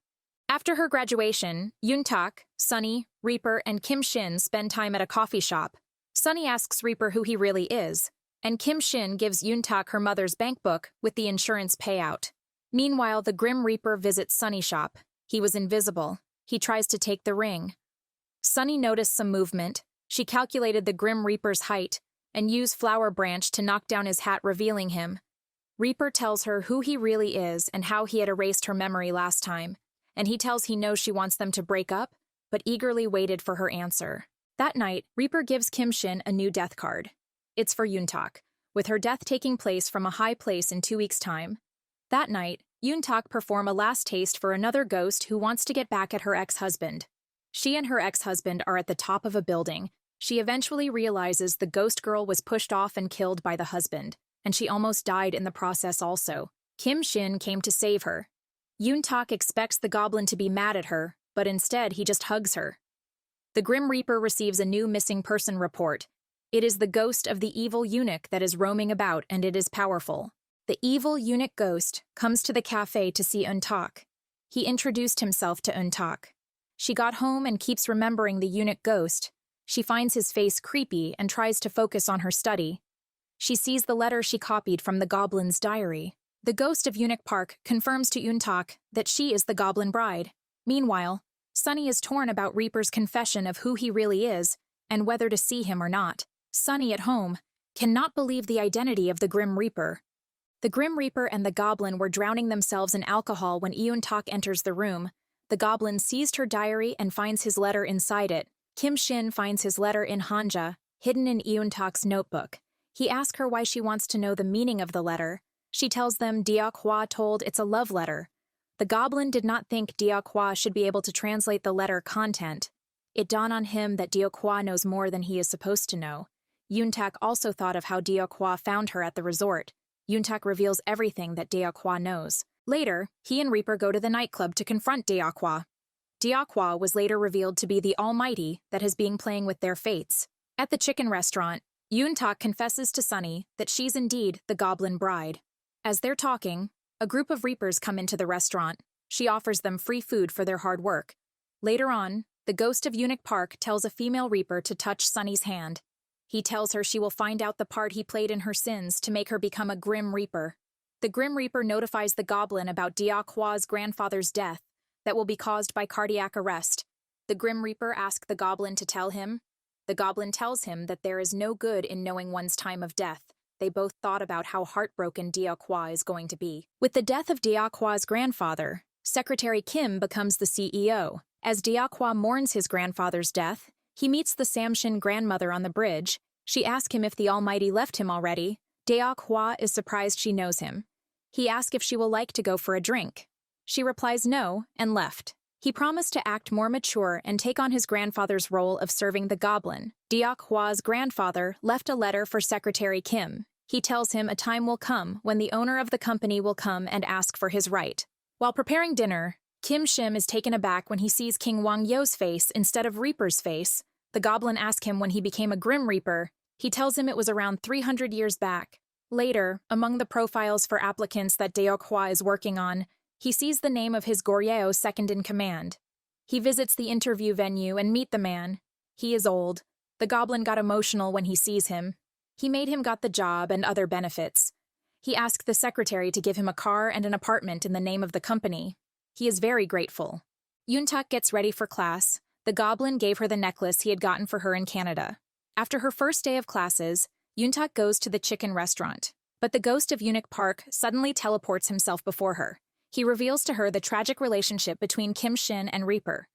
After her graduation, Yoon-tak, Sunny, Reaper, and Kim Shin spend time at a coffee shop. Sunny asks Reaper who he really is, and Kim Shin gives Yoon-tak her mother's bank book with the insurance payout. Meanwhile, the Grim Reaper visits Sunny's shop. He was invisible. He tries to take the ring. Sunny noticed some movement. She calculated the Grim Reaper's height and used Flower Branch to knock down his hat, revealing him. Reaper tells her who he really is and how he had erased her memory last time, and he tells he knows she wants them to break up, but eagerly waited for her answer. That night, Reaper gives Kim Shin a new death card. It's for Yoon-tak, with her death taking place from a high place in 2 weeks' time. That night, Yoon-tak perform a last taste for another ghost who wants to get back at her ex-husband. She and her ex-husband are at the top of a building. She eventually realizes the ghost girl was pushed off and killed by the husband, and she almost died in the process also. Kim Shin came to save her. Yoon-tak expects the goblin to be mad at her, but instead he just hugs her. The Grim Reaper receives a new missing person report. It is the ghost of the evil eunuch that is roaming about, and it is powerful. The evil eunuch ghost comes to the cafe to see Yoon-tak. He introduced himself to Yoon-tak. She got home and keeps remembering the eunuch ghost. She finds his face creepy and tries to focus on her study. She sees the letter she copied from the goblin's diary. The ghost of Eunuch Park confirms to Yoon-tak that she is the goblin bride. Meanwhile, Sunny is torn about Reaper's confession of who he really is and whether to see him or not. Sunny at home cannot believe the identity of the Grim Reaper. The Grim Reaper and the goblin were drowning themselves in alcohol when Eun-tak enters the room. The goblin seized her diary and finds his letter inside it. Kim Shin finds his letter in Hanja, hidden in Eun-tak's notebook. He asks her why she wants to know the meaning of the letter. She tells them Deok-hwa told it's a love letter. The goblin did not think Deok-hwa should be able to translate the letter content. It dawned on him that Deok-hwa knows more than he is supposed to know. Eun-tak also thought of how Deok-hwa found her at the resort. Eun-tak reveals everything that Deok-hwa knows. Later, he and Reaper go to the nightclub to confront Deok-hwa. Deok-hwa was later revealed to be the Almighty that has been playing with their fates. At the chicken restaurant, Eun-tak confesses to Sunny that she's indeed the goblin bride. As they're talking, a group of Reapers come into the restaurant. She offers them free food for their hard work. Later on, the ghost of Eunuch Park tells a female Reaper to touch Sunny's hand. He tells her she will find out the part he played in her sins to make her become a Grim Reaper. The Grim Reaper notifies the goblin about Deok-hwa's grandfather's death that will be caused by cardiac arrest. The Grim Reaper asks the goblin to tell him. The goblin tells him that there is no good in knowing one's time of death. They both thought about how heartbroken Deok-hwa is going to be. With the death of Deok-hwa's grandfather, Secretary Kim becomes the CEO. As Deok-hwa mourns his grandfather's death, he meets the Samshin grandmother on the bridge. She asks him if the Almighty left him already. Deok-hwa is surprised she knows him. He asks if she will like to go for a drink. She replies no and left. He promised to act more mature and take on his grandfather's role of serving the goblin. Deok-hwa's grandfather left a letter for Secretary Kim. He tells him a time will come when the owner of the company will come and ask for his right. While preparing dinner, Kim Shim is taken aback when he sees King Wang Yo's face instead of Reaper's face. The goblin asks him when he became a Grim Reaper. He tells him it was around 300 years back. Later, among the profiles for applicants that Deok-hwa is working on, he sees the name of his Goryeo second-in-command. He visits the interview venue and meets the man. He is old. The goblin got emotional when he sees him. He made him got the job and other benefits. He asked the secretary to give him a car and an apartment in the name of the company. He is very grateful. Eun-tak gets ready for class. The goblin gave her the necklace he had gotten for her in Canada. After her first day of classes, Eun-tak goes to the chicken restaurant. But the ghost of Eunuch Park suddenly teleports himself before her. He reveals to her the tragic relationship between Kim Shin and Reaper.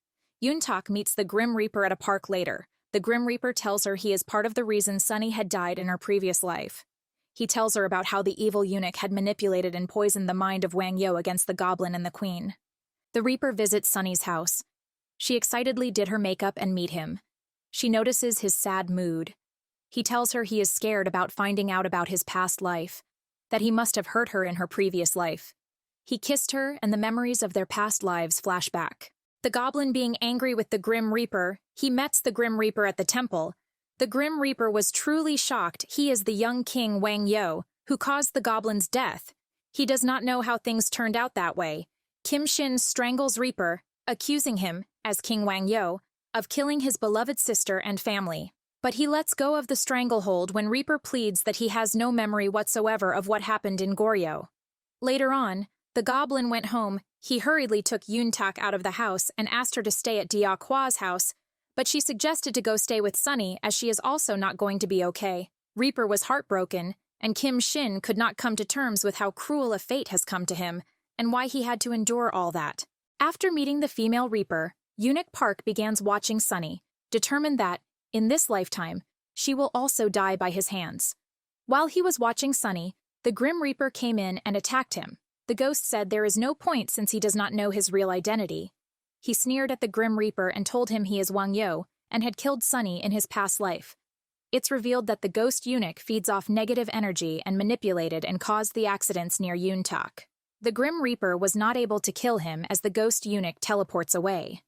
Eun-tak meets the Grim Reaper at a park later. The Grim Reaper tells her he is part of the reason Sunny had died in her previous life. He tells her about how the evil eunuch had manipulated and poisoned the mind of Wang Yo against the goblin and the queen. The Reaper visits Sunny's house. She excitedly did her makeup and meet him. She notices his sad mood. He tells her he is scared about finding out about his past life, that he must have hurt her in her previous life. He kissed her, and the memories of their past lives flash back. The goblin being angry with the Grim Reaper, he meets the Grim Reaper at the temple. The Grim Reaper was truly shocked he is the young king Wang Yo, who caused the goblin's death. He does not know how things turned out that way. Kim Shin strangles Reaper, accusing him, as King Wang Yo, of killing his beloved sister and family. But he lets go of the stranglehold when Reaper pleads that he has no memory whatsoever of what happened in Goryeo. Later on, the goblin went home. He hurriedly took Eun-tak out of the house and asked her to stay at Deok-hwa's house, but she suggested to go stay with Sunny as she is also not going to be okay. Reaper was heartbroken, and Kim Shin could not come to terms with how cruel a fate has come to him and why he had to endure all that. After meeting the female Reaper, Eunuch Park begins watching Sunny, determined that, in this lifetime, she will also die by his hands. While he was watching Sunny, the Grim Reaper came in and attacked him. The ghost said there is no point since he does not know his real identity. He sneered at the Grim Reaper and told him he is Wang Yo and had killed Sunny in his past life. It's revealed that the ghost eunuch feeds off negative energy and manipulated and caused the accidents near Eun-tak. The Grim Reaper was not able to kill him as the ghost eunuch teleports away.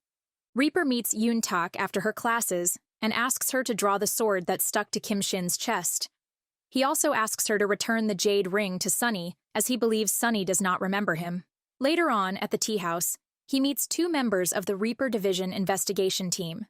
Reaper meets Eun-tak after her classes and asks her to draw the sword that stuck to Kim Shin's chest. He also asks her to return the jade ring to Sunny, as he believes Sunny does not remember him. Later on, at the tea house, he meets two members of the Reaper Division investigation team.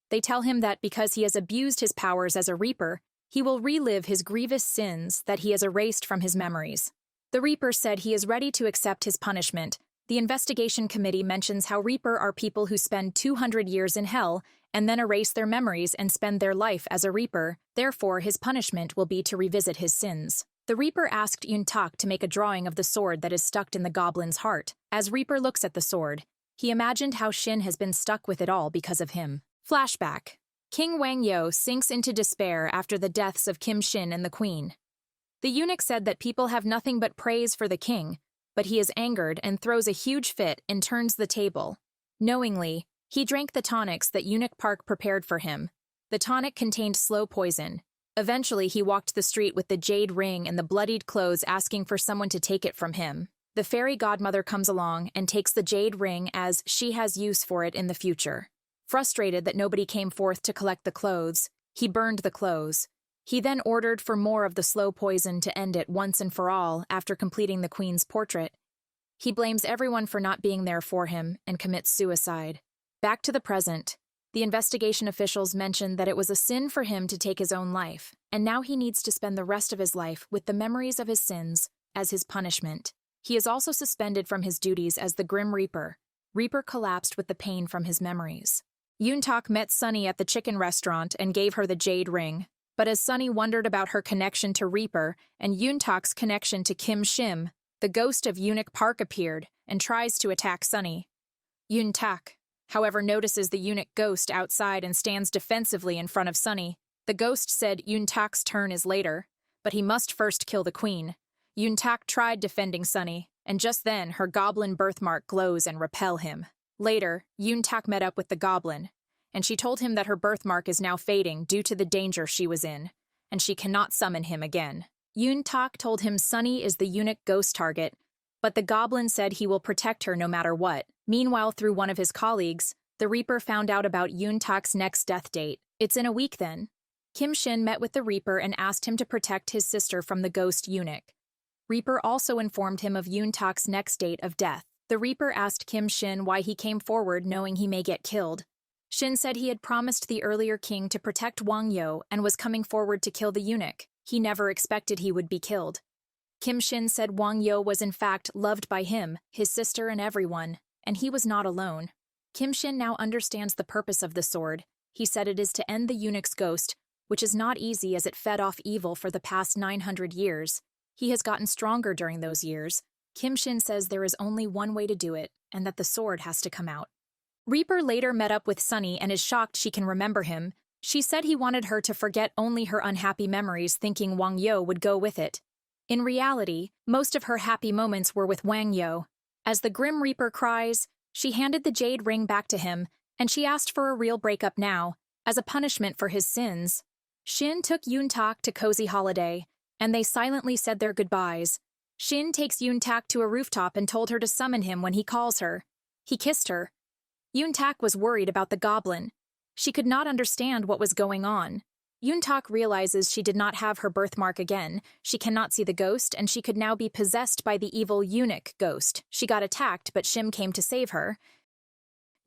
They tell him that because he has abused his powers as a Reaper, he will relive his grievous sins that he has erased from his memories. The Reaper said he is ready to accept his punishment, The investigation committee mentions how Reaper are people who spend 200 years in hell and then erase their memories and spend their life as a Reaper, therefore his punishment will be to revisit his sins. The Reaper asked Yun-tak to make a drawing of the sword that is stuck in the goblin's heart. As Reaper looks at the sword, he imagined how Shin has been stuck with it all because of him. Flashback. King Wang-yo sinks into despair after the deaths of Kim Shin and the queen. The eunuch said that people have nothing but praise for the king, but he is angered and throws a huge fit and turns the table. Knowingly, he drank the tonics that Eunuch Park prepared for him. The tonic contained slow poison. Eventually, he walked the street with the jade ring and the bloodied clothes asking for someone to take it from him. The fairy godmother comes along and takes the jade ring as she has use for it in the future. Frustrated that nobody came forth to collect the clothes, he burned the clothes. He then ordered for more of the slow poison to end it once and for all after completing the queen's portrait. He blames everyone for not being there for him and commits suicide. Back to the present, the investigation officials mentioned that it was a sin for him to take his own life, and now he needs to spend the rest of his life with the memories of his sins as his punishment. He is also suspended from his duties as the Grim Reaper. Reaper collapsed with the pain from his memories. Yun-tak met Sunny at the chicken restaurant and gave her the jade ring. But as Sunny wondered about her connection to Reaper and Yun-tak's connection to Kim Shim, the ghost of Eunuch Park appeared and tries to attack Sunny. Yun-tak, however, notices the eunuch ghost outside and stands defensively in front of Sunny. The ghost said Yun-tak's turn is later, but he must first kill the queen. Yun-tak tried defending Sunny, and just then her goblin birthmark glows and repel him. Later, Yun-tak met up with the goblin, and she told him that her birthmark is now fading due to the danger she was in, and she cannot summon him again. Yun-tak told him Sunny is the eunuch ghost target, but the goblin said he will protect her no matter what. Meanwhile, through one of his colleagues, the Reaper found out about Yun-tak's next death date. It's in a week then. Kim Shin met with the Reaper and asked him to protect his sister from the ghost eunuch. Reaper also informed him of Yun-tak's next date of death. The Reaper asked Kim Shin why he came forward knowing he may get killed. Shin said he had promised the earlier king to protect Wang-yo and was coming forward to kill the eunuch. He never expected he would be killed. Kim Shin said Wang-yo was in fact loved by him, his sister and everyone, and he was not alone. Kim Shin now understands the purpose of the sword. He said it is to end the eunuch's ghost, which is not easy as it fed off evil for the past 900 years. He has gotten stronger during those years. Kim Shin says there is only one way to do it, and that the sword has to come out. Reaper later met up with Sunny and is shocked she can remember him. She said he wanted her to forget only her unhappy memories, thinking Wang-yo would go with it. In reality, most of her happy moments were with Wang-yo. As the Grim Reaper cries, she handed the jade ring back to him, and she asked for a real breakup now, as a punishment for his sins. Shin took Yun-tak to Cozy Holiday, and they silently said their goodbyes. Shin takes Yun-tak to a rooftop and told her to summon him when he calls her. He kissed her. Yun-tak was worried about the goblin. She could not understand what was going on. Yun-tak realizes she did not have her birthmark again, she cannot see the ghost, and she could now be possessed by the evil eunuch ghost. She got attacked, but Shim came to save her.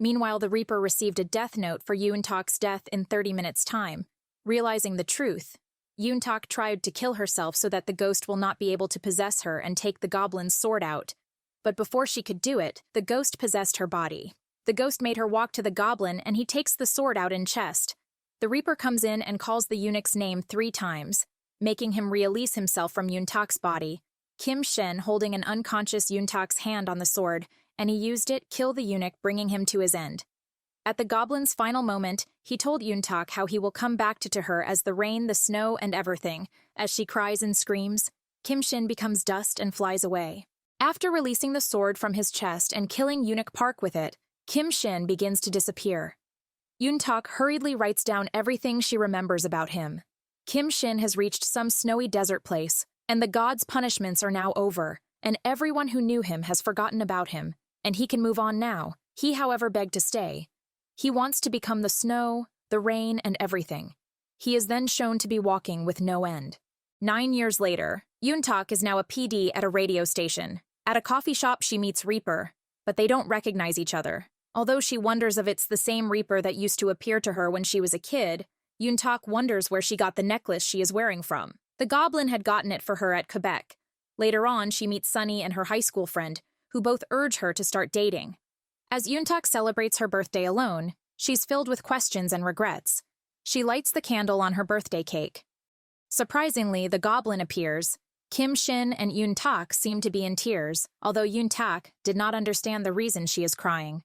Meanwhile, the Reaper received a death note for Yun-tak's death in 30 minutes' time. Realizing the truth, Yun-tak tried to kill herself so that the ghost will not be able to possess her and take the goblin's sword out. But before she could do it, the ghost possessed her body. The ghost made her walk to the goblin, and he takes the sword out in chest. The Reaper comes in and calls the eunuch's name 3 times, making him release himself from Yun-tak's body. Kim Shin holding an unconscious Yun-tak's hand on the sword, and he used it, kill the eunuch, bringing him to his end. At the goblin's final moment, he told Yun-tak how he will come back to her as the rain, the snow, and everything. As she cries and screams, Kim Shin becomes dust and flies away. After releasing the sword from his chest and killing Eunuch Park with it, Kim Shin begins to disappear. Yun-tak hurriedly writes down everything she remembers about him. Kim Shin has reached some snowy desert place, and the god's punishments are now over, and everyone who knew him has forgotten about him, and he can move on now. He, however, begged to stay. He wants to become the snow, the rain, and everything. He is then shown to be walking with no end. 9 years later, Yun-tak is now a PD at a radio station. At a coffee shop, she meets Reaper, but they don't recognize each other. Although she wonders if it's the same Reaper that used to appear to her when she was a kid, Yun-tak wonders where she got the necklace she is wearing from. The goblin had gotten it for her at Quebec. Later on, she meets Sunny and her high school friend, who both urge her to start dating. As Yoontak celebrates her birthday alone, she's filled with questions and regrets. She lights the candle on her birthday cake. Surprisingly, the goblin appears. Kim Shin and Yoontak seem to be in tears, although Yoontak did not understand the reason she is crying.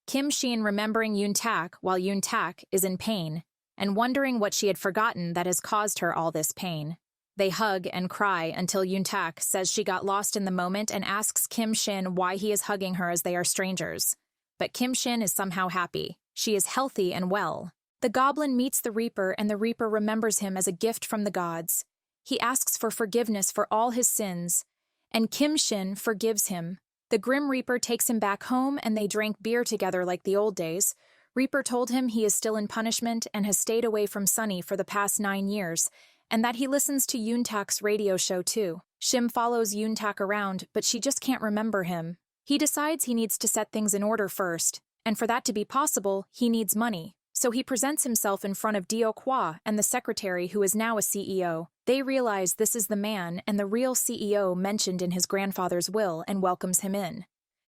Kim Shin remembering Yoontak while Yoontak is in pain, and wondering what she had forgotten that has caused her all this pain. They hug and cry until Yoontak says she got lost in the moment and asks Kim Shin why he is hugging her as they are strangers. But Kim Shin is somehow happy. She is healthy and well. The goblin meets the Reaper, and the Reaper remembers him as a gift from the gods. He asks for forgiveness for all his sins, and Kim Shin forgives him. The Grim Reaper takes him back home, and they drank beer together like the old days. Reaper told him he is still in punishment and has stayed away from Sunny for the past 9 years, and that he listens to Yoontak's radio show too. Shim follows Yoontak around, but she just can't remember him. He decides he needs to set things in order first, and for that to be possible, he needs money. So he presents himself in front of Dio Kwa and the secretary who is now a CEO. They realize this is the man and the real CEO mentioned in his grandfather's will and welcomes him in.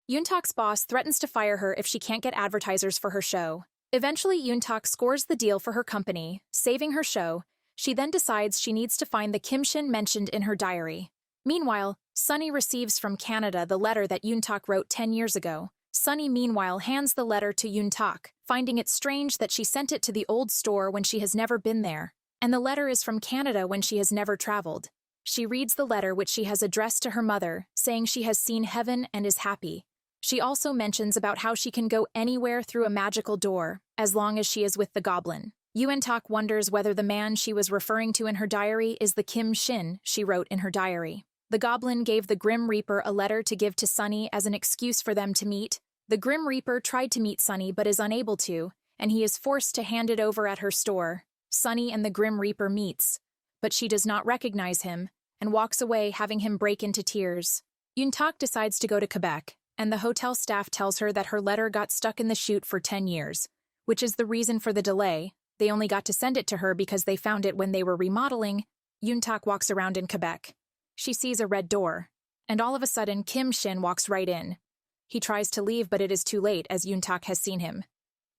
Yoontak's boss threatens to fire her if she can't get advertisers for her show. Eventually, Yoontak scores the deal for her company, saving her show. She then decides she needs to find the Kim Shin mentioned in her diary. Meanwhile, Sunny receives from Canada the letter that Yoontak wrote 10 years ago. Sunny, meanwhile, hands the letter to Yoontak, finding it strange that she sent it to the old store when she has never been there, and the letter is from Canada when she has never traveled. She reads the letter which she has addressed to her mother, saying she has seen heaven and is happy. She also mentions about how she can go anywhere through a magical door, as long as she is with the goblin. Yoontak wonders whether the man she was referring to in her diary is the Kim Shin she wrote in her diary. The goblin gave the Grim Reaper a letter to give to Sunny as an excuse for them to meet. The Grim Reaper tried to meet Sunny but is unable to, and he is forced to hand it over at her store. Sunny and the Grim Reaper meets, but she does not recognize him and walks away, having him break into tears. Yoontak decides to go to Quebec, and the hotel staff tells her that her letter got stuck in the chute for 10 years, which is the reason for the delay. They only got to send it to her because they found it when they were remodeling. Yoontak walks around in Quebec. She sees a red door, and all of a sudden Kim Shin walks right in. He tries to leave, but it is too late as Yoontak has seen him.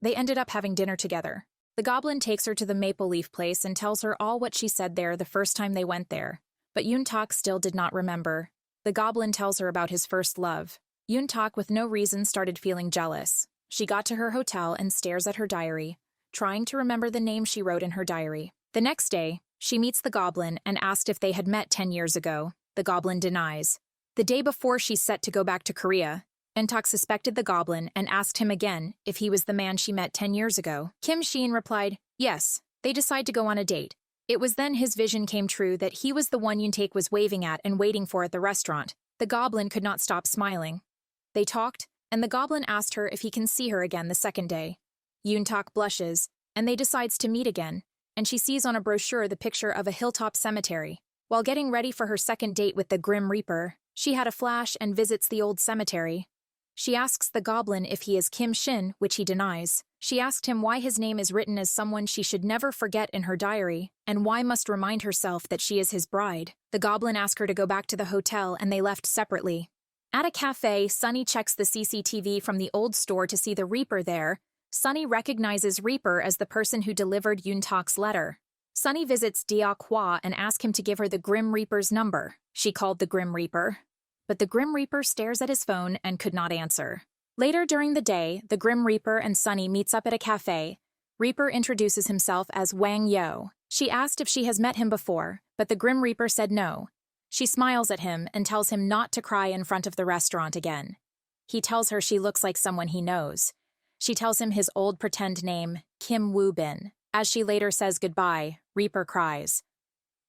They ended up having dinner together. The goblin takes her to the Maple Leaf place and tells her all what she said there the first time they went there, but Yoontak still did not remember. The goblin tells her about his first love. Yoontak, with no reason, started feeling jealous. She got to her hotel and stares at her diary, trying to remember the name she wrote in her diary. The next day, she meets the goblin and asked if they had met 10 years ago. The goblin denies. The day before she's set to go back to Korea, Yoontak suspected the goblin and asked him again if he was the man she met 10 years ago. Kim Shin replied, yes. They decide to go on a date. It was then his vision came true that he was the one Yoontak was waving at and waiting for at the restaurant. The goblin could not stop smiling. They talked, and the goblin asked her if he can see her again the second day. Yoontak blushes, and they decides to meet again, and she sees on a brochure the picture of a hilltop cemetery. While getting ready for her second date with the Grim Reaper, she had a flash and visits the old cemetery. She asks the goblin if he is Kim Shin, which he denies. She asked him why his name is written as someone she should never forget in her diary, and why must remind herself that she is his bride. The goblin asked her to go back to the hotel, and they left separately. At a cafe, Sunny checks the CCTV from the old store to see the Reaper there. Sunny recognizes Reaper as the person who delivered Yoontak's letter. Sunny visits Dio Kwa and asks him to give her the Grim Reaper's number. She called the Grim Reaper, but the Grim Reaper stares at his phone and could not answer. Later during the day, the Grim Reaper and Sunny meets up at a cafe. Reaper introduces himself as Wang Yo. She asked if she has met him before, but the Grim Reaper said no. She smiles at him and tells him not to cry in front of the restaurant again. He tells her she looks like someone he knows. She tells him his old pretend name, Kim Woo Bin. As she later says goodbye, Reaper cries.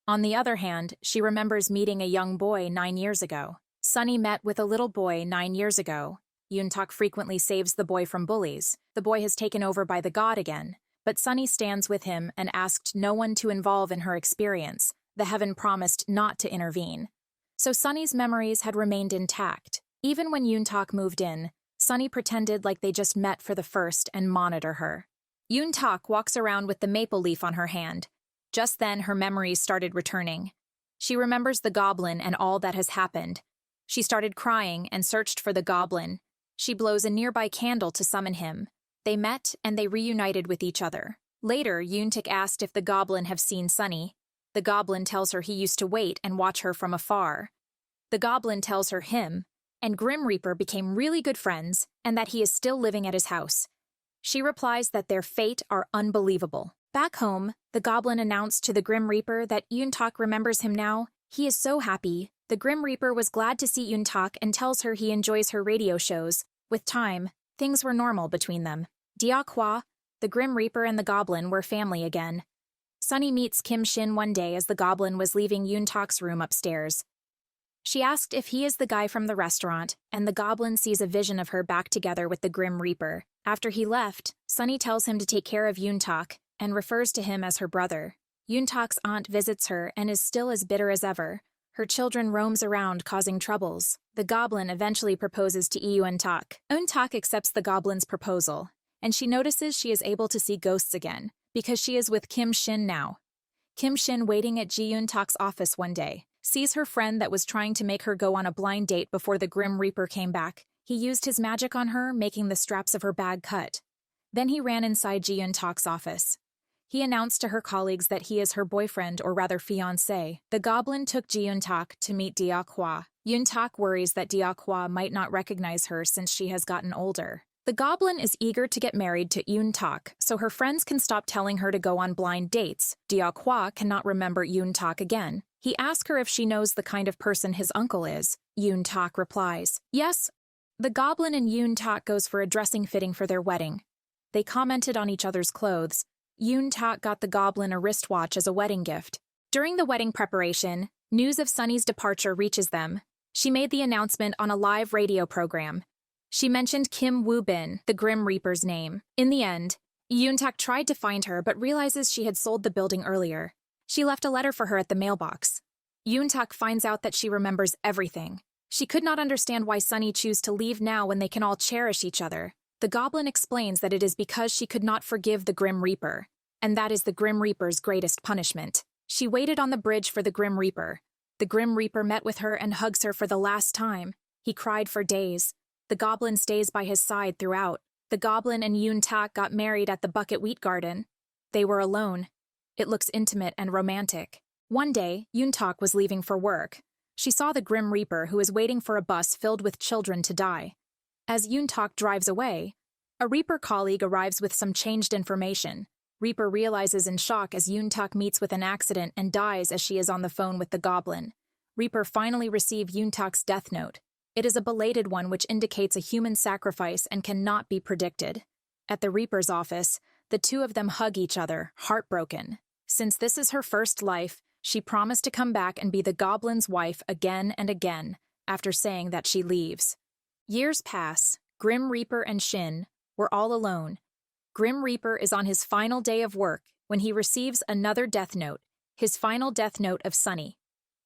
On the other hand, she remembers meeting a young boy 9 years ago. Sunny met with a little boy 9 years ago. Yoontak frequently saves the boy from bullies. The boy has taken over by the god again, but Sunny stands with him and asked no one to involve in her experience. The heaven promised not to intervene. So Sunny's memories had remained intact. Even when Yoontak moved in, Sunny pretended like they just met for the first and monitor her. Yoontak walks around with the maple leaf on her hand. Just then, her memories started returning. She remembers the goblin and all that has happened. She started crying and searched for the goblin. She blows a nearby candle to summon him. They met and they reunited with each other. Later, Yoontak asked if the goblin have seen Sunny. The goblin tells her he used to wait and watch her from afar. The goblin tells her him, and Grim Reaper became really good friends and that he is still living at his house. She replies that their fate are unbelievable. Back home, the goblin announced to the Grim Reaper that Yoontak remembers him now. He is so happy. The Grim Reaper was glad to see Yoontak and tells her he enjoys her radio shows. With time, things were normal between them. Deok-hwa, the Grim Reaper and the goblin were family again. Sunny meets Kim Shin one day as the goblin was leaving Yoontak's room upstairs. She asked if he is the guy from the restaurant, and the goblin sees a vision of her back together with the Grim Reaper. After he left, Sunny tells him to take care of Yoontak and refers to him as her brother. Yoontak's aunt visits her and is still as bitter as ever. Her children roams around causing troubles. The goblin eventually proposes to Yoontak. Yoontak accepts the goblin's proposal, and she notices she is able to see ghosts again, because she is with Kim Shin now. Kim Shin, waiting at Ji Yoontak's office one day, sees her friend that was trying to make her go on a blind date before the Grim Reaper came back. He used his magic on her, making the straps of her bag cut. Then he ran inside Ji Yoontak's office. He announced to her colleagues that he is her boyfriend, or rather fiancé. The goblin took Ji Yoontak to meet Deok-hwa. Yoontak worries that Deok-hwa might not recognize her since she has gotten older. The goblin is eager to get married to Yoontak, so her friends can stop telling her to go on blind dates. Deok-hwa cannot remember Yoontak again. He asks her if she knows the kind of person his uncle is. Yoontak replies, yes. The goblin and Yoontak goes for a dressing fitting for their wedding. They commented on each other's clothes. Yoontak got the goblin a wristwatch as a wedding gift. During the wedding preparation, news of Sunny's departure reaches them. She made the announcement on a live radio program. She mentioned Kim Woo-bin, the Grim Reaper's name. In the end, Yoontak tried to find her but realizes she had sold the building earlier. She left a letter for her at the mailbox. Yoontak finds out that she remembers everything. She could not understand why Sunny chose to leave now when they can all cherish each other. The goblin explains that it is because she could not forgive the Grim Reaper, and that is the Grim Reaper's greatest punishment. She waited on the bridge for the Grim Reaper. The Grim Reaper met with her and hugs her for the last time. He cried for days. The goblin stays by his side throughout. The goblin and Yoontak got married at the bucket wheat garden. They were alone. It looks intimate and romantic. One day, Yoontak was leaving for work. She saw the Grim Reaper, who is waiting for a bus filled with children to die. As Yoontak drives away, a Reaper colleague arrives with some changed information. Reaper realizes in shock as Yoontak meets with an accident and dies as she is on the phone with the goblin. Reaper finally receives Yoontak's death note. It is a belated one which indicates a human sacrifice and cannot be predicted. At the Reaper's office, the two of them hug each other, heartbroken. Since this is her first life, she promised to come back and be the goblin's wife again and again, after saying that she leaves. Years pass. Grim Reaper and Shin were all alone. Grim Reaper is on his final day of work when he receives another death note, his final death note of Sunny.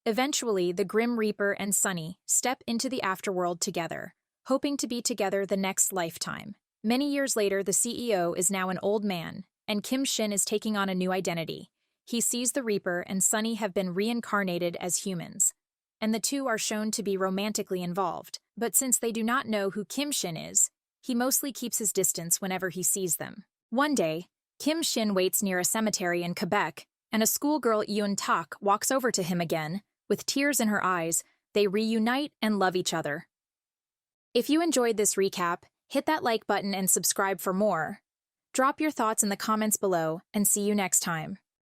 Eventually, the Grim Reaper and Sunny step into the afterworld together, hoping to be together the next lifetime. Many years later, the CEO is now an old man, and Kim Shin is taking on a new identity. He sees the Reaper and Sunny have been reincarnated as humans, and the two are shown to be romantically involved. But since they do not know who Kim Shin is, he mostly keeps his distance whenever he sees them. One day, Kim Shin waits near a cemetery in Quebec, and a schoolgirl Yoontak walks over to him again. With tears in her eyes, they reunite and love each other. If you enjoyed this recap, hit that like button and subscribe for more. Drop your thoughts in the comments below, and see you next time.